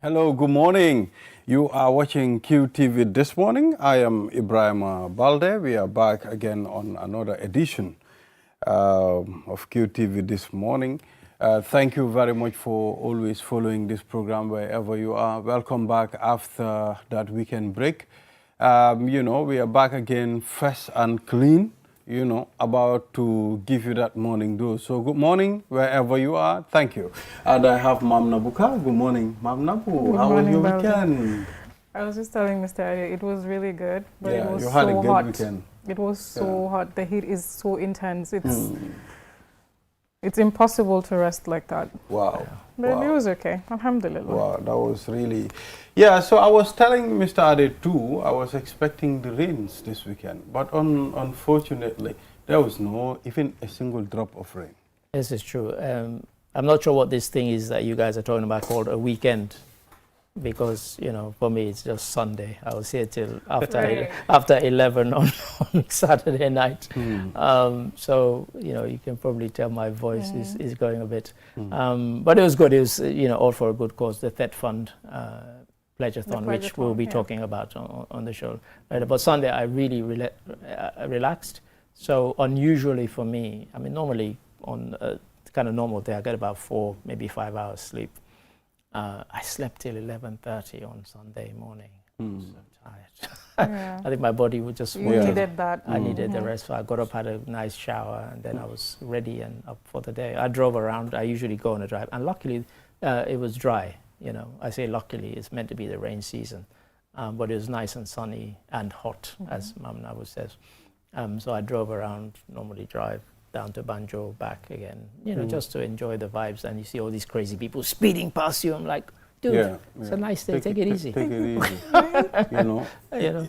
Hello, good morning. You are watching QTV this morning. I am Ibrahim Balde. We are back again on another edition of QTV this morning. Thank you very much for always following this program wherever you are. Welcome back after that weekend break. We are back again fresh and clean, about to give you that morning dose. So good morning, wherever you are. Thank you. And I have Mam Nabuka. Good morning, Mam Nabu. How was your weekend? I was just telling Mr. Adi, it was really good, but it was you had so a good hot. Weekend. It was so hot. The heat is so intense. It's impossible to rest like that. Wow. But it was okay. Alhamdulillah. Wow, that was really... Yeah, so I was telling Mr. Ade too, I was expecting the rains this weekend, but unfortunately, there was no, even a single drop of rain. This is true. I'm not sure what this thing is that you guys are talking about called a weekend, because, for me, it's just Sunday. I was here till after 11 on Saturday night. So, you can probably tell my voice is going a bit. But it was good. It was, all for a good cause, the THET Fund Pledge-a-thon, which we'll be talking about on the show. But Sunday, I really relaxed. So unusually for me, I mean, normally on a kind of normal day, I get about 4, maybe 5 hours sleep. I slept till 11:30 on Sunday morning. I was so tired. I think my body would just... You needed that. I needed the rest. So I got up, had a nice shower, and then I was ready and up for the day. I drove around. I usually go on a drive. And luckily, it was dry. I say luckily, it's meant to be the rain season. But it was nice and sunny and hot, as Mam Nabu says. So I drove around, normally drive down to Banjo, back again, just to enjoy the vibes. And you see all these crazy people speeding past you. I'm like, dude, it's a nice day. Take it easy. Take it easy.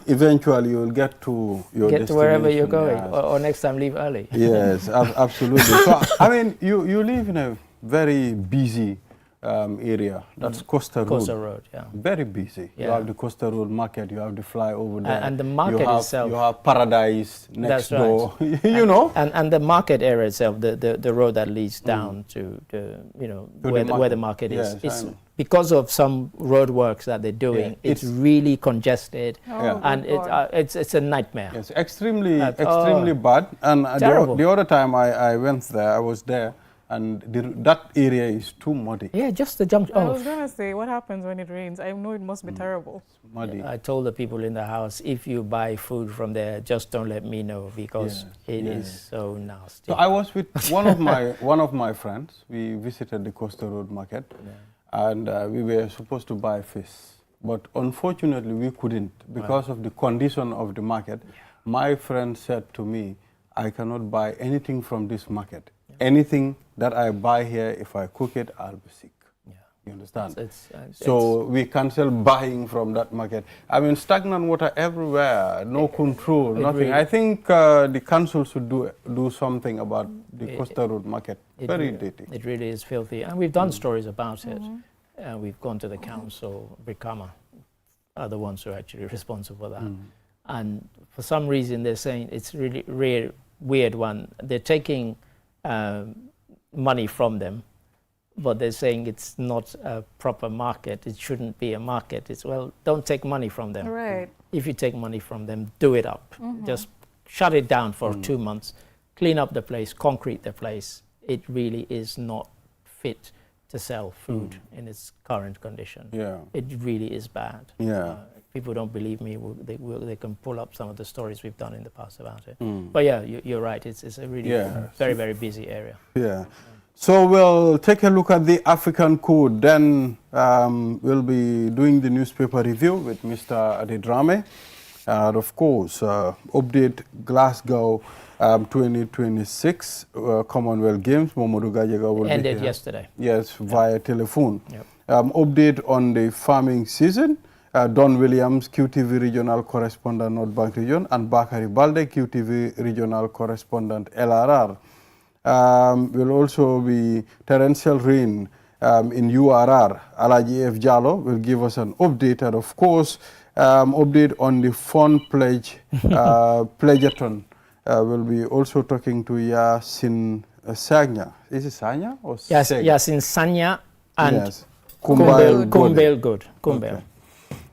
Eventually, you'll get to your destination. Get to wherever you're going, or next time leave early. Yes, absolutely. So, I mean, you live in a very busy area. That's Costa Road. Costa Road, yeah. Very busy. You have the Costa Road market. You have the flyover there. And the market itself. You have Paradise next door. Right. And the market area itself, the road that leads down to where the market is. It's because of some road works that they're doing. It's really congested, and it's a nightmare. It's extremely bad. And the other time I went there, I was there. And that area is too muddy. Yeah, just the jump. I was going to say, what happens when it rains? I know it must be terrible. It's muddy. I told the people in the house, if you buy food from there, just don't let me know, because it is so nasty. So I was with one of my friends. We visited the Costa Road market, and we were supposed to buy fish. But unfortunately, we couldn't because of the condition of the market. My friend said to me, I cannot buy anything from this market. Anything that I buy here, if I cook it, I'll be sick. You understand? So we cancel buying from that market. I mean, stagnant water everywhere, no control, nothing. Really, I think the council should do something about the Costa Road market. Very dirty. It really is filthy. And we've done stories about it. We've gone to the council. Brikama are the ones who are actually responsible for that. And for some reason, they're saying it's really weird one. They're taking money from them, but they're saying it's not a proper market. It shouldn't be a market. It's, well, don't take money from them. Right. If you take money from them, do it up. Just shut it down for 2 months, clean up the place, concrete the place. It really is not fit to sell food in its current condition. It really is bad. People don't believe me. They can pull up some of the stories we've done in the past about it. But yeah, you're right. It's a really very, very busy area. So we'll take a look at the African code. Then we'll be doing the newspaper review with Mr. Adedrame. Of course, update Glasgow 2026 Commonwealth Games. Momodu Gajega will ended yesterday. Yes, via telephone. Update on the farming season. Don Williams, QTV regional correspondent, North Bank region, and Bakari Balde, QTV regional correspondent, LRR. Will also be torrential rain in URR. Alaji F. Jallo will give us an update, and of course, update on the fund pledge, pledge-a-thon. We'll be also talking to Yasin Sanya. Is it Sanya or Yes, Yasin Sanya and Kumbel Gode. Kumbel Good. Kumbel. Okay.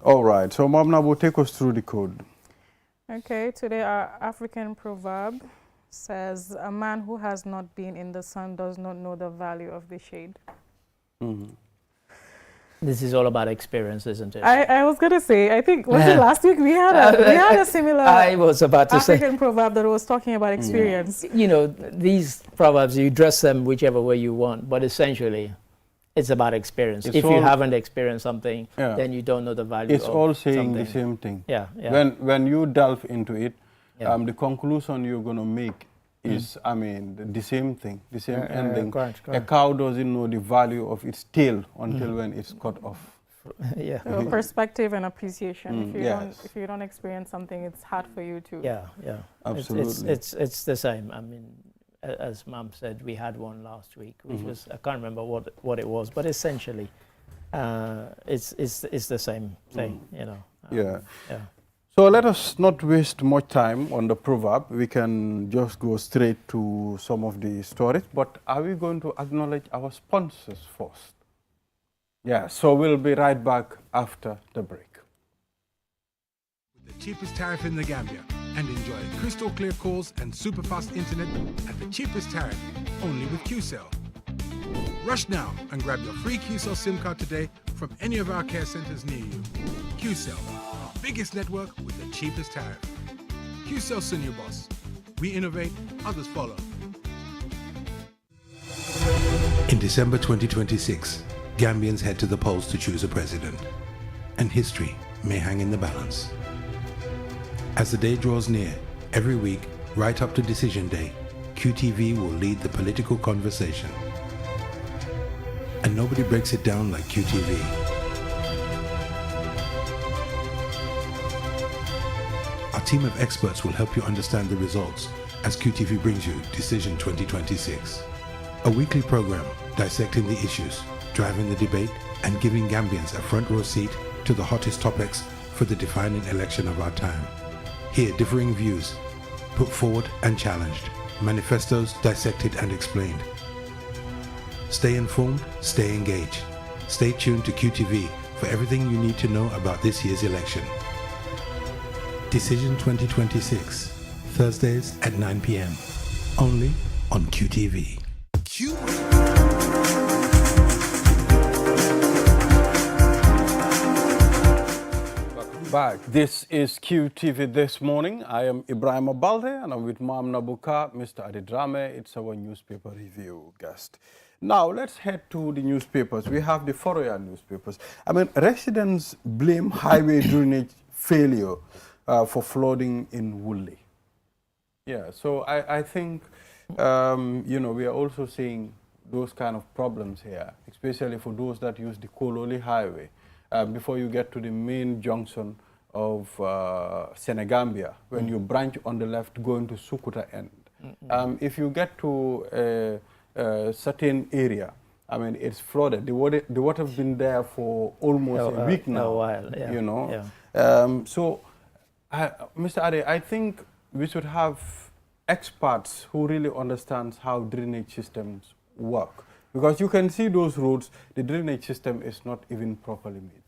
All right. So, Mom Nabu, take us through the code. Okay, today our African proverb says, a man who has not been in the sun does not know the value of the shade. Mhm. This is all about experience, isn't it? I was going to say, I think, was it last week? We had a similar I was about to say, African proverb that was talking about experience. you know, these proverbs, you dress them whichever way you want, but essentially, it's about experience. It's If you all- haven't experienced something, Yeah. then you don't know the value It's of all saying the something. same thing. Yeah, yeah. When you delve into it, Yeah. the conclusion you're going to make is, I mean, the same thing, the same ending. Correct, A correct. cow doesn't know the value of its tail until when it's cut off. Yeah. So perspective and appreciation. Yes. If you don't experience something, it's hard for you to. Yeah, yeah. Absolutely. It's the same. I mean, as Mum said, we had one last week, which was, I can't remember what it was, but essentially, it's the same thing, you know. Yeah. Yeah. So let us not waste much time on the proverb. We can just go straight to some of the stories. But are we going to acknowledge our sponsors first? Yeah, so we'll be right back after the break. The cheapest tariff in the Gambia and enjoy crystal clear calls and super fast internet at the cheapest tariff only with QCell. Rush now and grab your free QCell SIM card today from any of our care centers near you. QCell, the biggest network with the cheapest tariff. QCell Senior Boss. We innovate, others follow. In December 2026, Gambians head to the polls to choose a president, and history may hang in the balance. As the day draws near, every week, right up to Decision Day, QTV will lead the political conversation. And nobody breaks it down like QTV. Our team of experts will help you understand the results as QTV brings you Decision 2026. A weekly program dissecting the issues, driving the debate, and giving Gambians a front row seat to the hottest topics for the defining election of our time. Hear differing views, put forward and challenged, manifestos dissected and explained. Stay informed, stay engaged. Stay tuned to QTV for everything you need to know about this year's election. Decision 2026, Thursdays at 9 p.m. Only on QTV. Back. This is QTV This Morning. I am Ibrahim Abalde and I'm with Mam Nabuka, Mr. Adidrame. It's our newspaper review guest. Now let's head to the newspapers. We have the Foroya newspapers. I mean, residents blame highway drainage failure for flooding in Woolly. Yeah, so I think, you know, we are also seeing those kind of problems here, especially for those that use the Kololi Highway. Before you get to the main junction of Senegambia, when you branch on the left going to Sukuta end. If you get to a certain area, I mean, it's flooded. The water has been there for almost a week now. A while, yeah. You know? Yeah. So, Mr. Ade, I think we should have experts who really understand how drainage systems work. Because you can see those roads, the drainage system is not even properly made.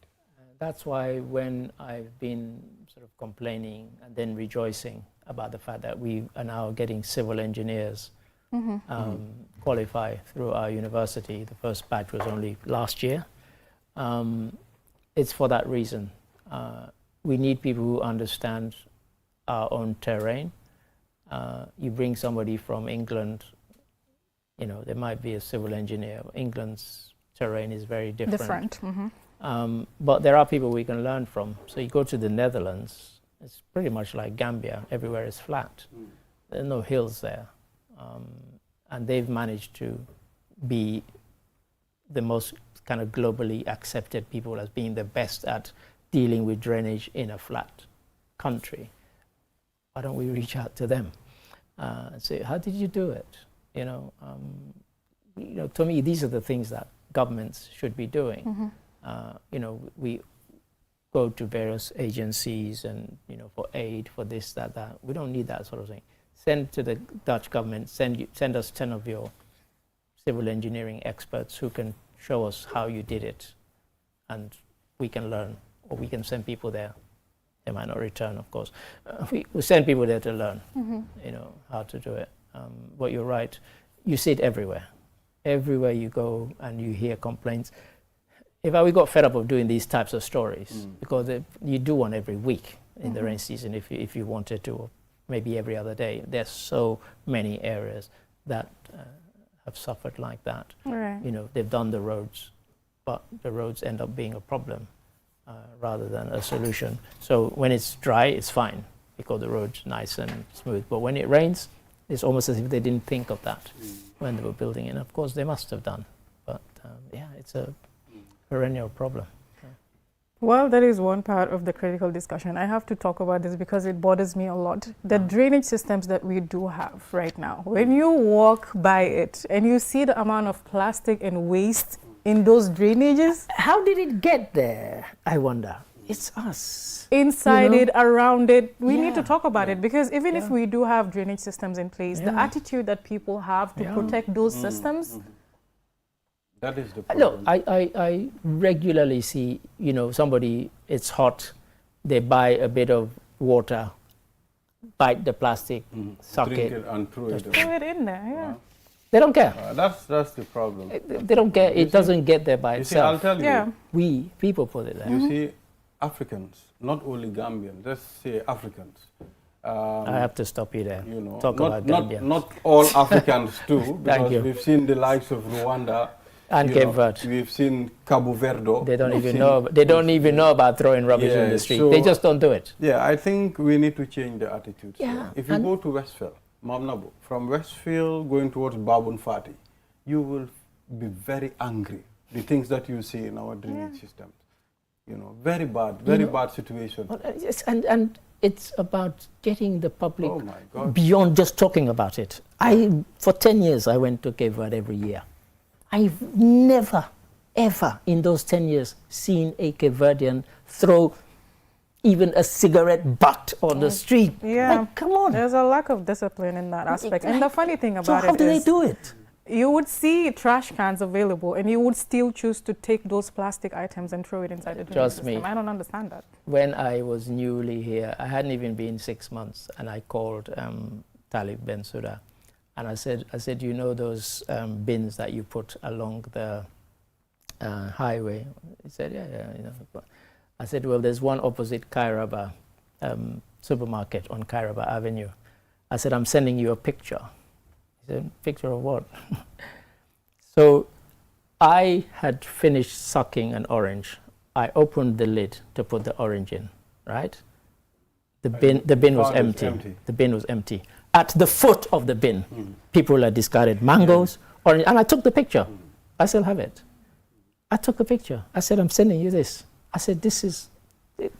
That's why when I've been sort of complaining and then rejoicing about the fact that we are now getting civil engineers qualify through our university, the first batch was only last year, it's for that reason. We need people who understand our own terrain. You bring somebody from England, you know, there might be a civil engineer. England's terrain is very different. But there are people we can learn from. So you go to the Netherlands, it's pretty much like Gambia. Everywhere is flat. There are no hills there. And they've managed to be the most kind of globally accepted people as being the best at dealing with drainage in a flat country. Why don't we reach out to them and say, how did you do it? You know, to me, these are the things that governments should be doing. You know, we go to various agencies and, you know, for aid, for this, that, that. We don't need that sort of thing. Send to the Dutch government, send us 10 of your civil engineering experts who can show us how you did it. and we can learn, or we can send people there. They might not return, of course. We send people there to learn, you know, how to do it. But you're right, you see it everywhere. Everywhere you go and you hear complaints. We got fed up of doing these types of stories because you do one every week in the rain season if you wanted to, or maybe every other day. There's so many areas that have suffered like that. Right. You know, they've done the roads, but the roads end up being a problem rather than a solution. So when it's dry, it's fine because the road's nice and smooth. But when it rains, it's almost as if they didn't think of that when they were building it. And of course, they must have done. But yeah, it's a perennial problem. Well, that is one part of the critical discussion. I have to talk about this because it bothers me a lot. The drainage systems that we do have right now, when you walk by it and you see the amount of plastic and waste in those drainages. How did it get there, I wonder? It's us. Inside it, around it, we need to Yeah. talk about it because even if Yeah. we do have drainage systems in place, the Yeah. attitude that people have to protect those systems. That is the Look, problem. I regularly see, you know, somebody, it's hot, they buy a bit of water, bite the plastic, suck Drink it. and throw it Throw away. it in there, yeah. They don't care. That's the problem. They don't care. It doesn't get there by You see, I'll itself. tell you. Yeah. We, people put it there. You see, Africans, not only Gambians, let's say Africans. I have to stop you there. You know, Talk about not Gambians. not all Africans too, because you. we've seen the likes of Rwanda And you Cape know, Verde. We've seen Cabo Verde. They don't we've even seen- know. They don't even know about throwing rubbish in Yeah, the street. so- They just don't do it. Yeah, I think we need to change the attitude. Yeah, If you and- go to Westfield, Mamnabo, from Westfield going towards Babun Fati, you will be very angry. The things that you see in our drainage systems, you know, very bad situation. Yes, and it's about getting the public Oh my God. beyond just talking about it. For 10 years, I went to Cape Verde every year. I've never, ever in those 10 years seen a Cape Verdean throw even a cigarette butt on the street. Yeah. Like, come on. There's a lack of discipline in that aspect. And the funny thing So about how it do they is do it? you would see trash cans available and you would still choose to take those plastic items and throw it inside the drainage Trust me. system. I don't understand that. When I was newly here, I hadn't even been 6 months, and I called Talib Bensouda, and I said, you know those bins that you put along the highway? He said, yeah. You know. I said, well, there's one opposite Kairaba supermarket on Kairaba Avenue. I said, I'm sending you a picture. He said, picture of what? So I had finished sucking an orange. I opened the lid to put the orange in, right? The bin was found it empty. The bin was empty. At the foot of the bin, people had discarded mangoes, orange, and I took the picture. I still have it. I took a picture. I said, I'm sending you this. I said, this is,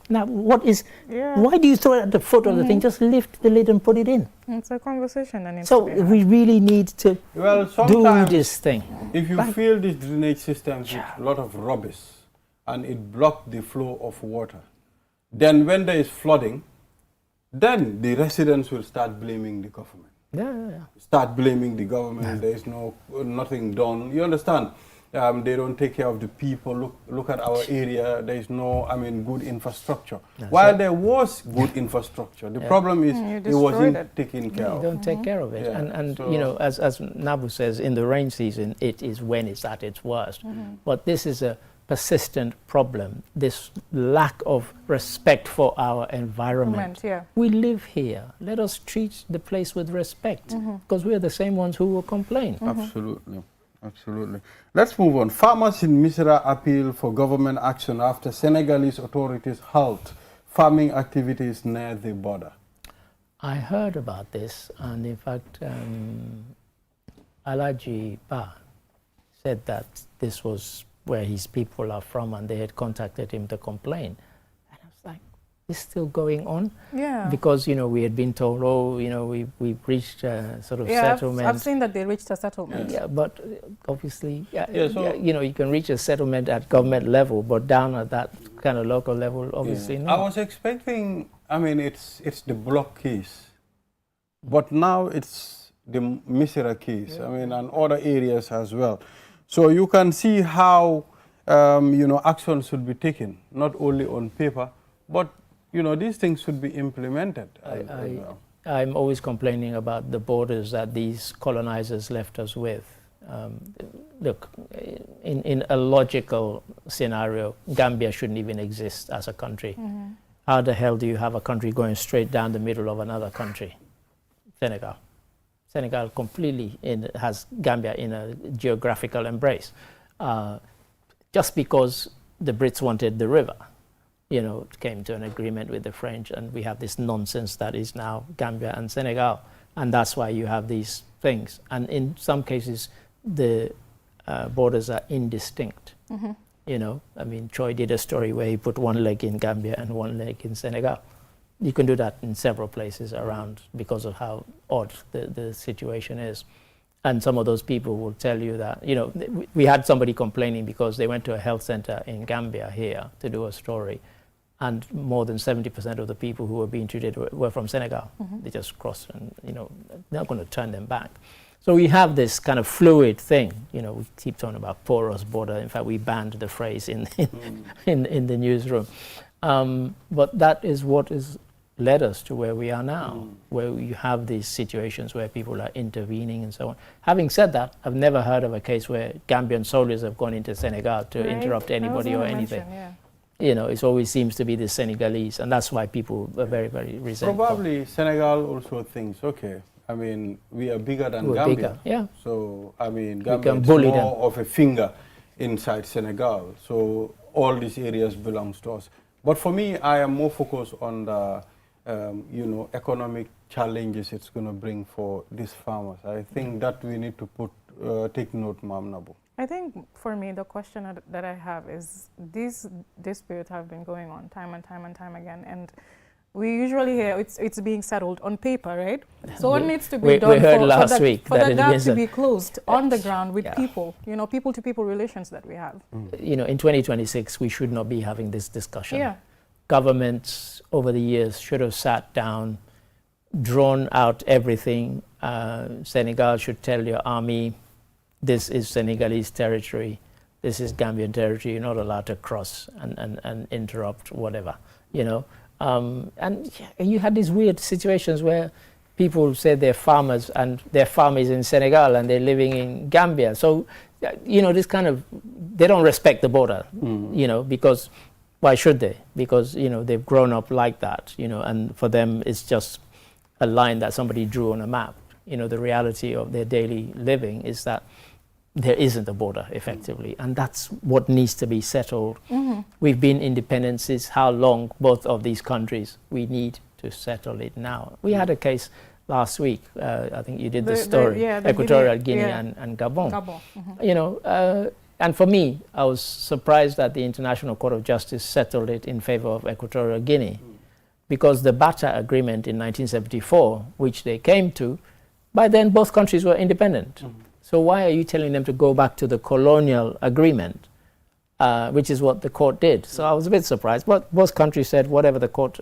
now what is, Yeah. why do you throw it at the foot of the thing? Just lift the lid and put it in. It's a conversation that needs So to be had. we really need to Well, do sometimes this thing. if you Right. fill these drainage systems with a lot of rubbish and it blocks the flow of water, then when there is flooding, then the residents will start blaming the government. Yeah. Start blaming the government. There is nothing done. You understand? They don't take care of the people. Look at our area. There is no, good infrastructure. While there was good infrastructure, the problem is You it destroyed wasn't it. taken care You of. don't take care of it. Yeah, And so- you know, as Nabu says, in the rain season, it is when it's at its worst. But this is a persistent problem, this lack of respect for our environment. Yeah. We live here. Let us treat the place with respect, because we are the same ones who will complain. Absolutely. Let's move on. Farmers in Misra appeal for government action after Senegalese authorities halt farming activities near the border. I heard about this, and in fact, Alaji Ba said that this was where his people are from, and they had contacted him to complain. And I was like, this still going on? Yeah. Because, you know, we had been told, oh, you know, we've reached a sort of settlement. I've seen that they reached a settlement. Yeah, but obviously, so- you know, you can reach a settlement at government level, but down at that kind of local level, obviously I not. was expecting, it's the block case, but now it's the Misra case, and other areas as well. So you can see how action should be taken, not only on paper, but these things should be implemented. I'm always complaining about the borders that these colonizers left us with. Look, in a logical scenario, Gambia shouldn't even exist as a country. How the hell do you have a country going straight down the middle of another country? Senegal. Senegal completely has Gambia in a geographical embrace. Just because the Brits wanted the river, came to an agreement with the French, and we have this nonsense that is now Gambia and Senegal. And that's why you have these things. And in some cases, the borders are indistinct. I mean, Troy did a story where he put one leg in Gambia and one leg in Senegal. You can do that in several places around because of how odd the situation is. And some of those people will tell you that, we had somebody complaining because they went to a health center in Gambia here to do a story, and more than 70% of the people who were being treated were from Senegal. They just crossed, and, they're not going to turn them back. So we have this kind of fluid thing. We keep talking about porous border. In fact, we banned the phrase in the newsroom. But that is what has led us to where we are now, where you have these situations where people are intervening and so on. Having said that, I've never heard of a case where Gambian soldiers have gone into Senegal to interrupt anybody or anything. It always seems to be the Senegalese, and that's why people are very, very resentful. Probably Senegal also thinks, okay, I mean, we are bigger than We're Gambia. bigger, yeah. So, I mean, Gambia is bully more of a finger inside Senegal. So all these areas belongs to us. But for me, I am more focused on the, economic challenges it's going to bring for these farmers. I think that we need to take note, Ma'am Nabu. I think for me, the question that I have is these disputes have been going on time and time again, and we usually hear it's being settled on paper, right? So what needs to be done we heard last for week the that gap to be closed on the ground with people, Yeah. people-to-people relations that we have. In 2026, we should not be having this discussion. Yeah. Governments over the years should have sat down, drawn out everything. Senegal should tell your army, this is Senegalese territory, this is Gambian territory, you're not allowed to cross and interrupt whatever, And you had these weird situations where people say they're farmers and their farm is in Senegal and they're living in Gambia. So, this kind of, they don't respect the border, because why should they? Because, they've grown up like that, and for them it's just a line that somebody drew on a map. The reality of their daily living is that there isn't a border effectively, and that's what needs to be settled. We've been independent since how long, both of these countries? We need to settle it now. We had a case last week, I think you did the story, Equatorial Guinea and Gabon. And for me, I was surprised that the International Court of Justice settled it in favor of Equatorial Guinea, because the Bata Agreement in 1974, which they came to, by then both countries were independent. So why are you telling them to go back to the colonial agreement, which is what the court did? So I was a bit surprised. But both countries said, whatever the court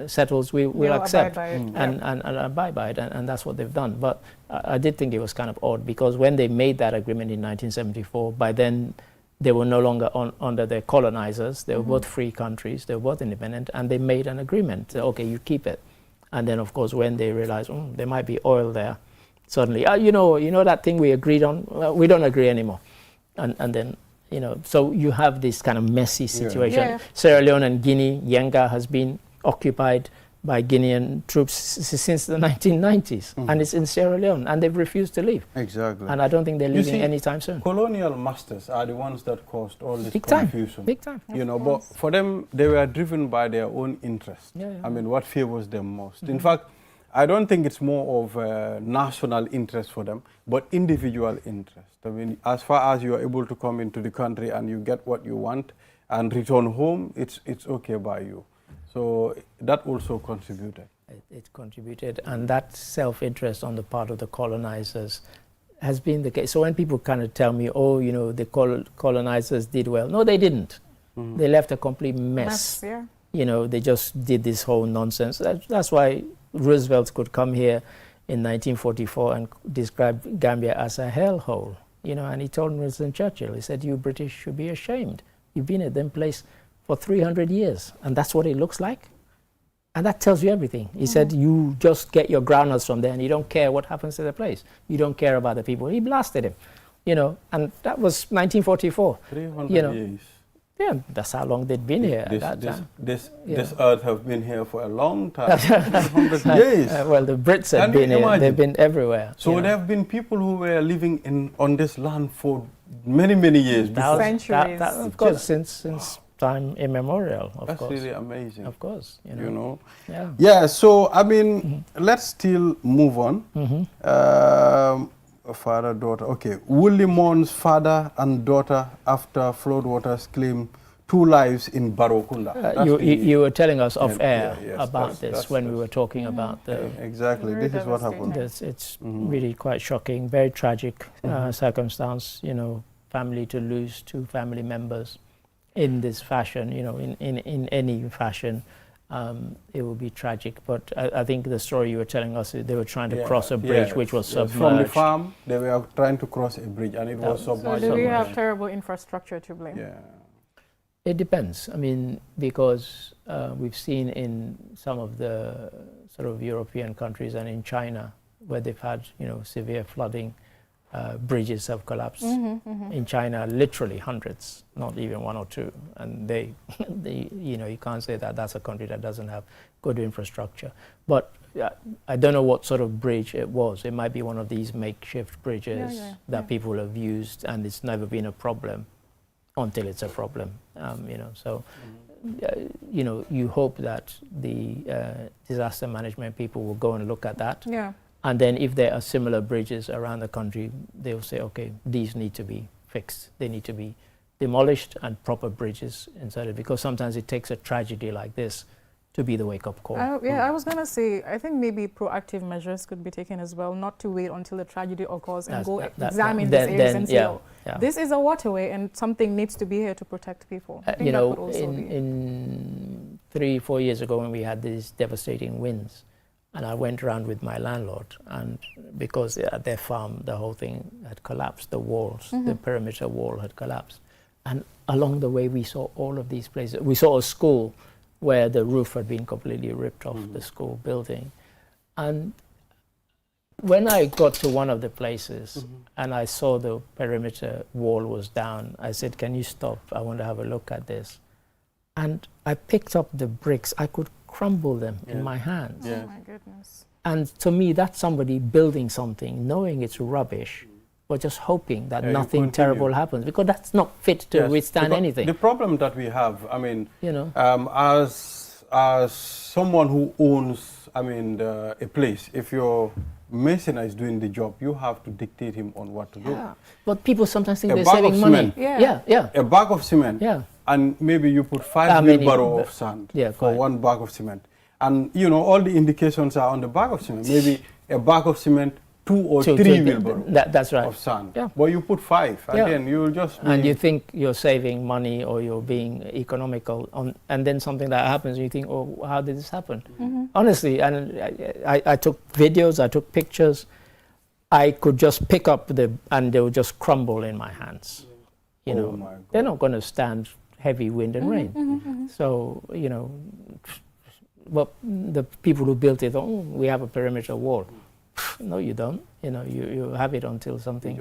settles, we'll accept and abide by it, and that's what they've done. But I did think it was kind of odd, because when they made that agreement in 1974, by then they were no longer under their colonizers. They were both free countries. They were both independent, and they made an agreement. So, okay, you keep it. And then, of course, when they realized there might be oil there, suddenly, you know that thing we agreed on? Well, we don't agree anymore. And then, so you have this kind of messy situation. Yeah. Sierra Leone and Guinea, Yenga has been occupied by Guinean troops since the 1990s. And it's in Sierra Leone, and they've refused to leave. Exactly. And I don't think they're leaving anytime soon. Colonial masters are the ones that caused all this Big time. confusion. Big time. But for them, they were driven by their own interest. I mean, what favors them most. In fact, I don't think it's more of a national interest for them, but individual interest. I mean, as far as you are able to come into the country and you get what you want and return home, it's okay by you. So that also contributed. It contributed, and that self-interest on the part of the colonizers has been the case. So when people kind of tell me, the colonizers did well. No, they didn't. They left a complete mess. They just did this whole nonsense. That's why Roosevelt could come here in 1944 and describe Gambia as a hellhole. you know, and he told Winston Churchill, he said, you British should be ashamed. You've been at them place for 300 years, and that's what it looks like. And that tells you everything. He said, you just get your groundnuts from there, and you don't care what happens to the place. You don't care about the people. He blasted him, you know, and that was 1944. 300 you know, years. Yeah, that's how long they'd been here. This earth have been here for a long time. 300 years. Well, the Brits have Can been you here. imagine? They've been everywhere. So you know. there have been people who were living on this land for many, many years. before. Centuries. Of course, since time immemorial, of That's course. really amazing. Of course, You know. Yeah. Yeah. So I mean, let's still move on. Father, daughter. Okay. Willimon's father and daughter, after floodwaters, claim 2 lives in Barokunda. You were telling us off Yeah, air yes, about this when we were talking about the. Exactly. Very This is what happened. It's really quite shocking, very tragic circumstance. You know, family to lose 2 family members in this fashion. You know, in any fashion. It would be tragic, but I think the story you were telling us, they were trying to cross a bridge which was submerged. From the farm, they were trying to cross a bridge and it was submerged. So do we have terrible infrastructure to blame? Yeah. It depends. I mean, because we've seen in some of the sort of European countries and in China where they've had, you know, severe flooding, bridges have collapsed. In China, literally hundreds, not even 1 or 2. And they, you know, you can't say that that's a country that doesn't have good infrastructure. But I don't know what sort of bridge it was. It might be one of these makeshift bridges that people have used, and it's never been a problem until it's a problem. You know, so you know, you hope that the disaster management people will go and look at that. Yeah. And then if there are similar bridges around the country, they'll say, okay, these need to be fixed. They need to be demolished and proper bridges inserted, because sometimes it takes a tragedy like this to be the wake-up call. I was going to say, I think maybe proactive measures could be taken as well, not to wait until the tragedy occurs and go examine these areas and say, this is a waterway and something needs to be here to protect people. I think you that know, would also in 3-4 years ago when we had these devastating winds, and I went around with my landlord, and because at their farm the whole thing had collapsed, the walls, the perimeter wall had collapsed. And along the way we saw all of these places. We saw a school where the roof had been completely ripped off the school building. And when I got to one of the places and I saw the perimeter wall was down, I said, can you stop? I want to have a look at this. And I picked up the bricks. I could crumble them in my hands. Oh my goodness. And to me, that's somebody building something, knowing it's rubbish, but just hoping that nothing terrible happens, because that's not fit to withstand anything. The problem that we have, I mean, you know, as someone who owns, I mean, a place, if your mason is doing the job, you have to dictate him on what to do. But people sometimes think A they're bag saving of money. cement. A bag of cement. And maybe you put 5 wheelbarrows of sand for 1 bag of cement. And, you know, all the indications are on the bag of cement. Maybe a bag of cement, 2 or 3 wheelbarrows that's right. of sand. But you put 5, and then you'll just... And you think you're saving money or you're being economical, and then something that happens and you think, oh, how did this happen? Honestly, and I took videos, I took pictures. I could just pick up and they would just crumble in my hands. You know, they're not going to stand heavy wind and rain. So, you know, but the people who built it, we have a perimeter wall. No, you don't. You know, you have it until something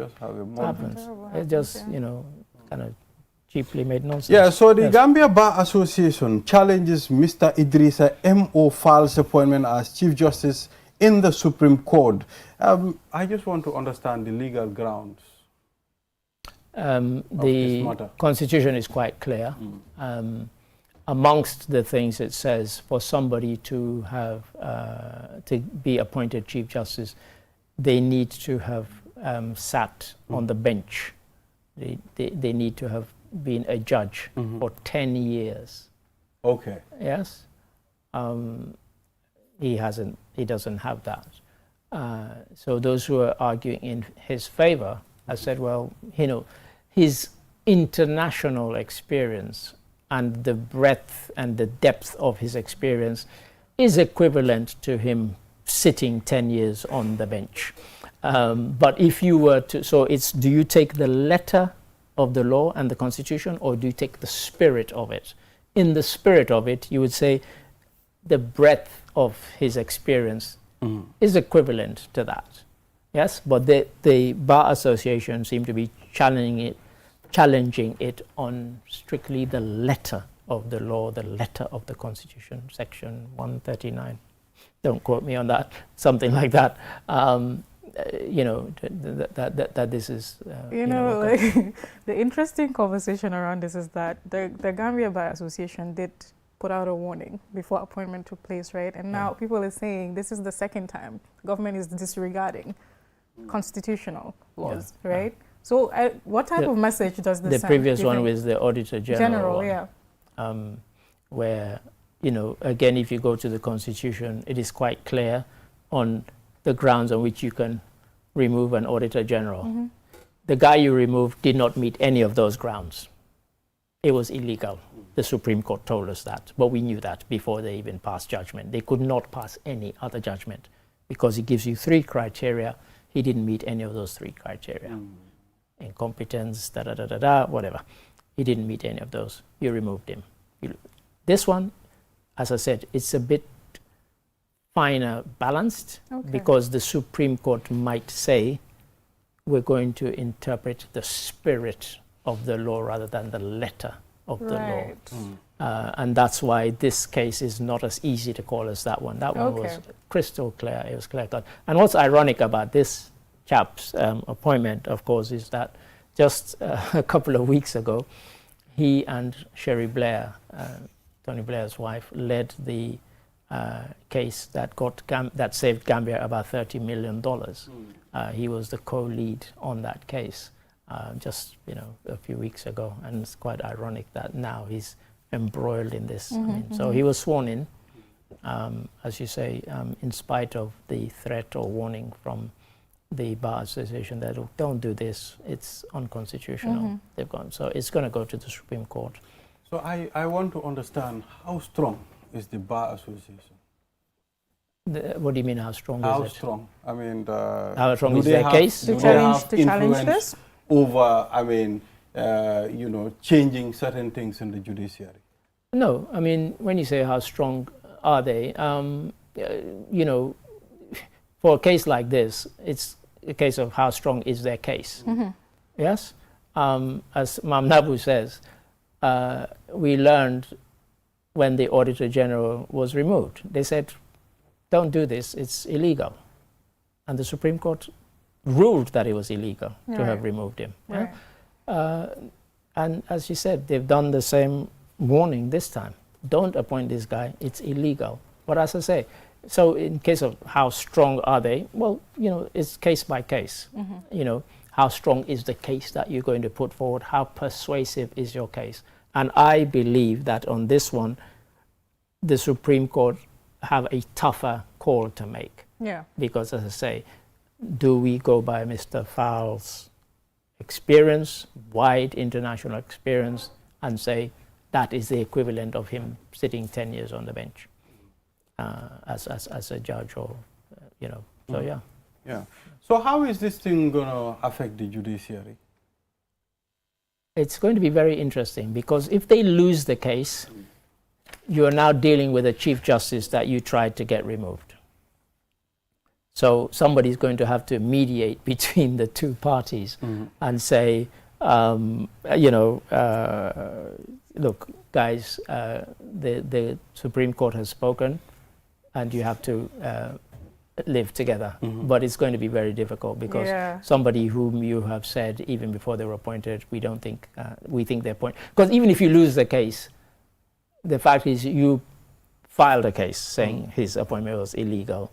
happens. It's just, you know, kind of cheaply made nonsense. Yeah, so the Gambia Bar Association challenges Mr. Idrissa M.O. Fall's appointment as Chief Justice in the Supreme Court. I just want to understand the legal grounds. The Constitution is quite clear. Amongst the things it says, for somebody to have to be appointed Chief Justice, they need to have sat on the bench. They need to have been a judge for 10 years. Okay. Yes. He hasn't. He doesn't have that. So those who are arguing in his favor, I said, well, you know, his international experience and the breadth and the depth of his experience is equivalent to him sitting 10 years on the bench. But if you were to, so it's, do you take the letter of the law and the Constitution, or do you take the spirit of it? In the spirit of it, you would say the breadth of his experience is equivalent to that. Yes, but the Bar Association seem to be challenging it on strictly the letter of the law, the letter of the Constitution, Section 139. Don't quote me on that, something like that. You know, that this is... you know, like, the interesting conversation around this is that the Gambia Bar Association did put out a warning before appointment took place, right? And now people are saying this is the second time government is disregarding constitutional laws, right? So what type of message does this The previous one was the Auditor General one, yeah. Where, you know, again, if you go to the Constitution, it is quite clear on the grounds on which you can remove an Auditor General. The guy you removed did not meet any of those grounds. It was illegal. The Supreme Court told us that, but we knew that before they even passed judgment. They could not pass any other judgment because it gives you 3 criteria. He didn't meet any of those 3 criteria. Incompetence, whatever. He didn't meet any of those. You removed him. This one, as I said, it's a bit finer balanced because the Supreme Court might say we're going to interpret the spirit of the law rather than the letter of the law. And that's why this case is not as easy to call as that one. That one was crystal clear. It was clear cut. And what's ironic about this chap's appointment, of course, is that just a couple of weeks ago, he and Sherry Blair, Tony Blair's wife, led the case that saved Gambia about $30 million. He was the co-lead on that case just, you know, a few weeks ago, and it's quite ironic that now he's embroiled in this. I mean, so he was sworn in, as you say, in spite of the threat or warning from the Bar Association that don't do this, it's unconstitutional. They've gone, so it's going to go to the Supreme Court. So I want to understand how strong is the Bar Association? What do you mean, how strong is it? How strong? I mean, how strong is their case? To challenge this? Over, I mean, you know, changing certain things in the judiciary? No, I mean, when you say how strong are they, you know, for a case like this, it's a case of how strong is their case. Yes? As Mam Nabu says, we learned when the Auditor General was removed. They said, don't do this, it's illegal. And the Supreme Court ruled that it was illegal to have removed him. Yeah? And as you said, they've done the same warning this time. Don't appoint this guy, it's illegal. But as I say, so in case of how strong are they, well, you know, it's case by case. You know, how strong is the case that you're going to put forward? How persuasive is your case? And I believe that on this one, the Supreme Court have a tougher call to make. Yeah. Because, as I say, do we go by Mr. Fowles' experience, wide international experience, and say that is the equivalent of him sitting 10 years on the bench as a judge, or, you know, so yeah. Yeah. So how is this thing going to affect the judiciary? It's going to be very interesting, because if they lose the case, you are now dealing with a Chief Justice that you tried to get removed. So somebody's going to have to mediate between the two parties and say, you know, look, guys, the Supreme Court has spoken and you have to live together. But it's going to be very difficult, because somebody whom you have said even before they were appointed, we don't think, we think they're appointed. Because even if you lose the case, the fact is you filed a case saying his appointment was illegal,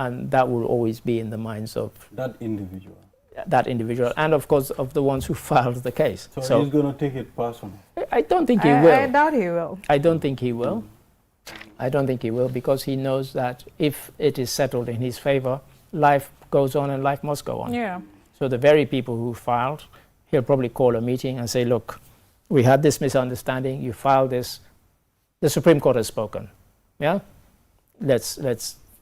and that will always be in the minds of that individual. And of course of the ones who filed the case. So he's going to take it personally? I don't think he will. I doubt he will. I don't think he will. I don't think he will, because he knows that if it is settled in his favor, life goes on and life must go on. Yeah. So the very people who filed, he'll probably call a meeting and say, look, we had this misunderstanding, you filed this, the Supreme Court has spoken. Yeah? Let's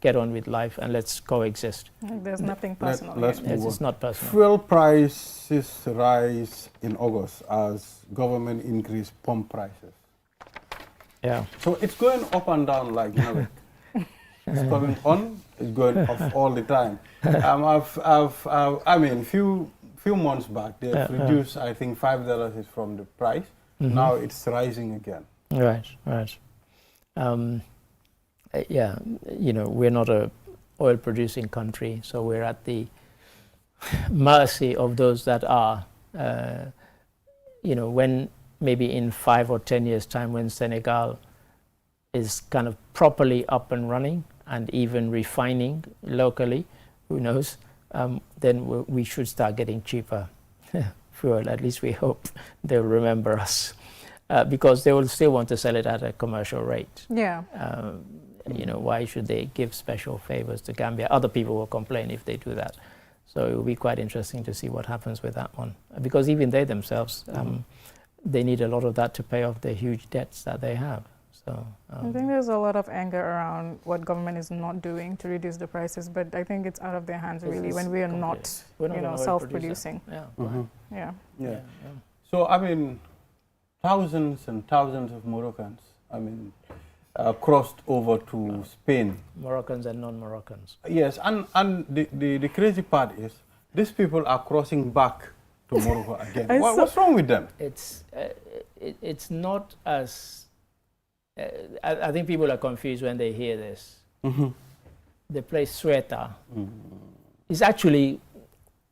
get on with life and let's coexist. There's nothing personal. let's here. move It's, on. it's not personal. Fuel prices rise in August as government increase pump prices. Yeah. So it's going up and down like Norway. It's coming on, it's going off all the time. I mean, few months back, they reduced, I think, $5 is from the price. Now it's rising again. Right, right. Yeah, you know, we're not a oil-producing country, so we're at the mercy of those that are. You know, when maybe in 5 or 10 years' time, when Senegal is kind of properly up and running and even refining locally, who knows, then we should start getting cheaper fuel. At least we hope they'll remember us. Because they will still want to sell it at a commercial rate. Yeah. You know, why should they give special favors to Gambia? Other people will complain if they do that. So it will be quite interesting to see what happens with that one. Because even they themselves, they need a lot of that to pay off the huge debts that they have. So I think there's a lot of anger around what government is not doing to reduce the prices, but I think it's out of their hands really when we are not, we're not you know, an oil self-producing. producer. Yeah. Yeah. So, I mean, thousands and thousands of Moroccans, I mean, crossed over to Spain. Moroccans and non-Moroccans. Yes, and the crazy part is these people are crossing back to Morocco again. What's wrong with them? It's not as... I think people are confused when they hear this. The place Ceuta is actually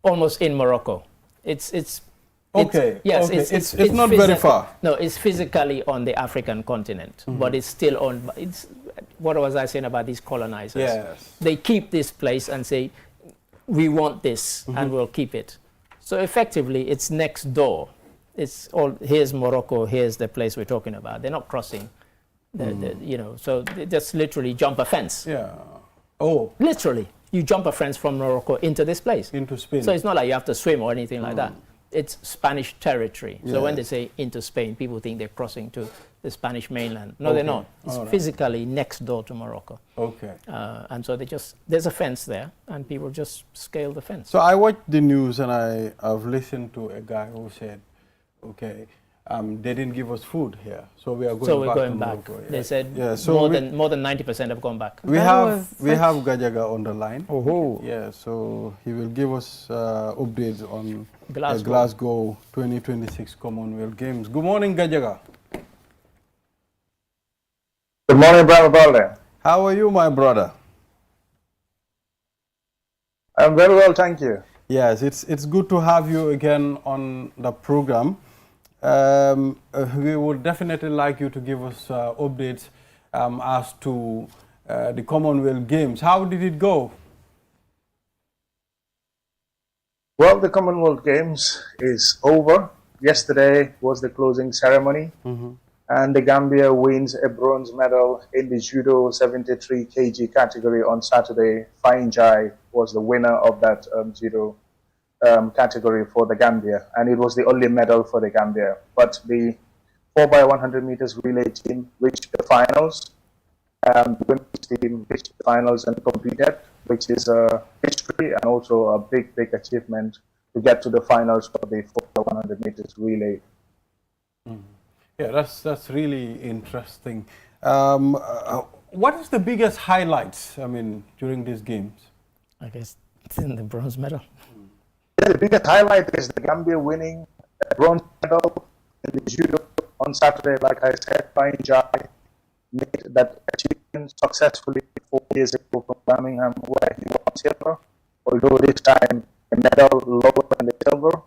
almost in Morocco. Okay. Yes, okay. It's not very far. No, it's physically on the African continent, but it's still on. It's what was I saying about these colonizers? Yes. They keep this place and say, "We want this, and we'll keep it." So effectively, it's next door. It's all. Here's Morocco. Here's the place we're talking about. They're not crossing. You know, so they just literally jump a fence. Yeah. Oh. Literally, you jump a fence from Morocco into this place. Into Spain. So it's not like you have to swim or anything like that. It's Spanish territory. So when they Yes. say into Spain, people think they're crossing to the Spanish mainland. No, they're not. It's physically next door to Morocco. Okay. And so there's a fence there, and people just scale the fence. So I watched the news and I've listened to a guy who said, okay, they didn't give us food here, so we are going So we're back going to back. Morocco. They said so more than 90% have gone back. we have Gajaga on the line. Oh, Yeah, so he will give us updates on Glasgow. the Glasgow 2026 Commonwealth Games. Good morning, Gajaga. Good morning, Brother Balde. How are you, my brother? I'm very well, thank you. Yes, it's good to have you again on the program. We would definitely like you to give us updates as to the Commonwealth Games. How did it go? Well, the Commonwealth Games is over. Yesterday was the closing ceremony, and the Gambia wins a bronze medal in the Judo 73 kg category on Saturday. Fine Jai was the winner of that Judo category for the Gambia, and it was the only medal for the Gambia. But the 4x100 meters relay team reached the finals. The women's team reached the finals and competed, which is a history and also a big achievement to get to the finals for the 4x100 meters relay. Yeah, that's really interesting. What is the biggest highlights, I mean, during these games? I guess it's in the bronze medal. Yeah, the biggest highlight is the Gambia winning a bronze medal in the judo on Saturday. Like I said, Fine Jai made that achievement successfully 4 years ago from Birmingham, where he won silver. Although this time a medal lower than the silver,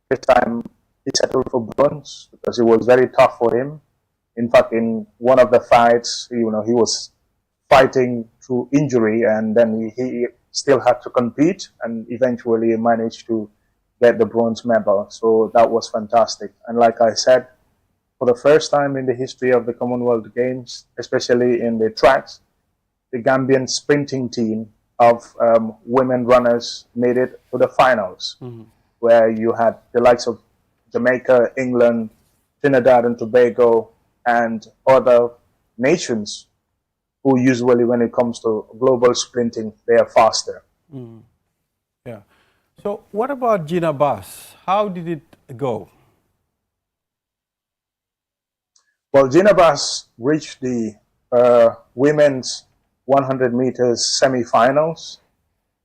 this time he settled for bronze because it was very tough for him. In fact, in one of the fights, he was fighting through injury, and then he still had to compete, and eventually managed to get the bronze medal. So that was fantastic. And like I said, for the first time in the history of the Commonwealth Games, especially in the tracks, the Gambian sprinting team of women runners made it to the finals, where you had the likes of Jamaica, England, Trinidad and Tobago, and other nations who usually, when it comes to global sprinting, they are faster. Yeah. So what about Gina Bass? How did it go? Well, Gina Bass reached the women's 100 meters semi-finals,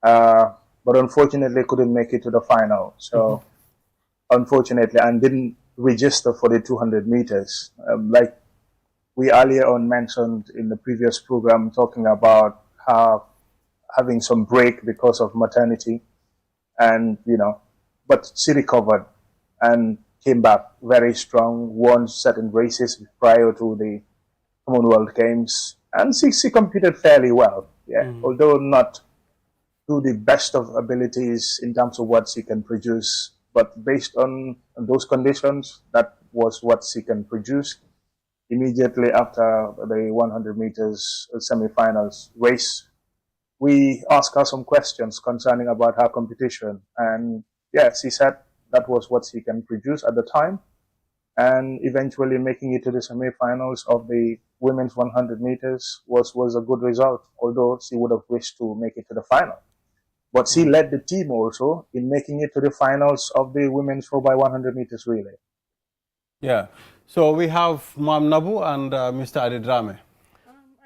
but unfortunately couldn't make it to the final. So unfortunately, and didn't register for the 200 meters. Like we earlier on mentioned in the previous program, talking about how having some break because of maternity, and but she recovered and came back very strong, won certain races prior to the Commonwealth Games, and she competed fairly well. Yeah, although not to the best of abilities in terms of what she can produce, but based on those conditions, that was what she can produce. Immediately after the 100 meters semi-finals race, we asked her some questions concerning about her competition, and yeah, she said that was what she can produce at the time, and eventually making it to the semi-finals of the women's 100 meters was a good result, although she would have wished to make it to the final. But she led the team also in making it to the finals of the women's 4x100 meters relay. Yeah. So we have Mam Nabu and Mr. Adedrame.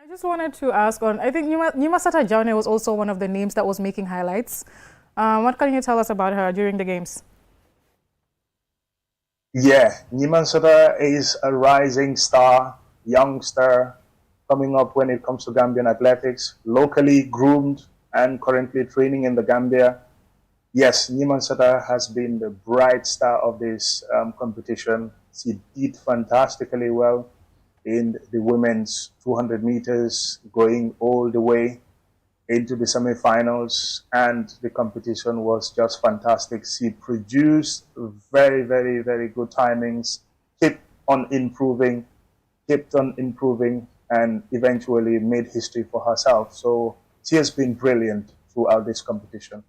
I just wanted to ask on, I think Nimasata Jane was also one of the names that was making highlights. What can you tell us about her during the games? Yeah, Nimasata is a rising star, youngster, coming up when it comes to Gambian athletics, locally groomed and currently training in the Gambia. Yes, Nimasata has been the bright star of this competition. She did fantastically well in the women's 200 meters, going all the way into the semi-finals, and the competition was just fantastic. She produced very, very, very good timings, kept on improving, and eventually made history for herself. So she has been brilliant throughout this competition.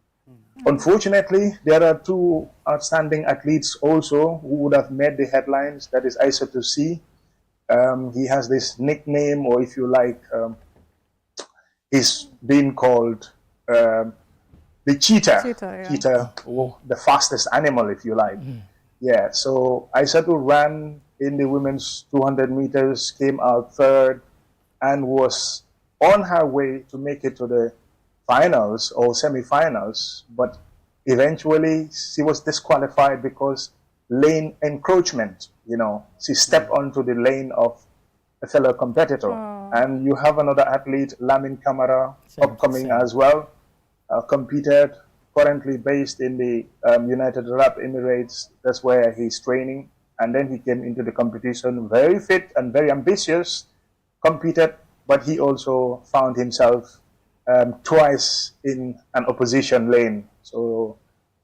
Unfortunately, there are two outstanding athletes also who would have made the headlines. That is Aissatou Sy. He has this nickname, or if you like, he's been called the cheetah. Cheetah, the fastest animal, if you like. Yeah, so Aissatou ran in the women's 200 meters, came out third, and was on her way to make it to the finals or semi-finals, but eventually she was disqualified because lane encroachment. She stepped onto the lane of a fellow competitor. And you have another athlete, Lamin Camara, upcoming as well, competed, currently based in the United Arab Emirates. That's where he's training. And then he came into the competition very fit and very ambitious, competed, but he also found himself twice in an opposition lane. So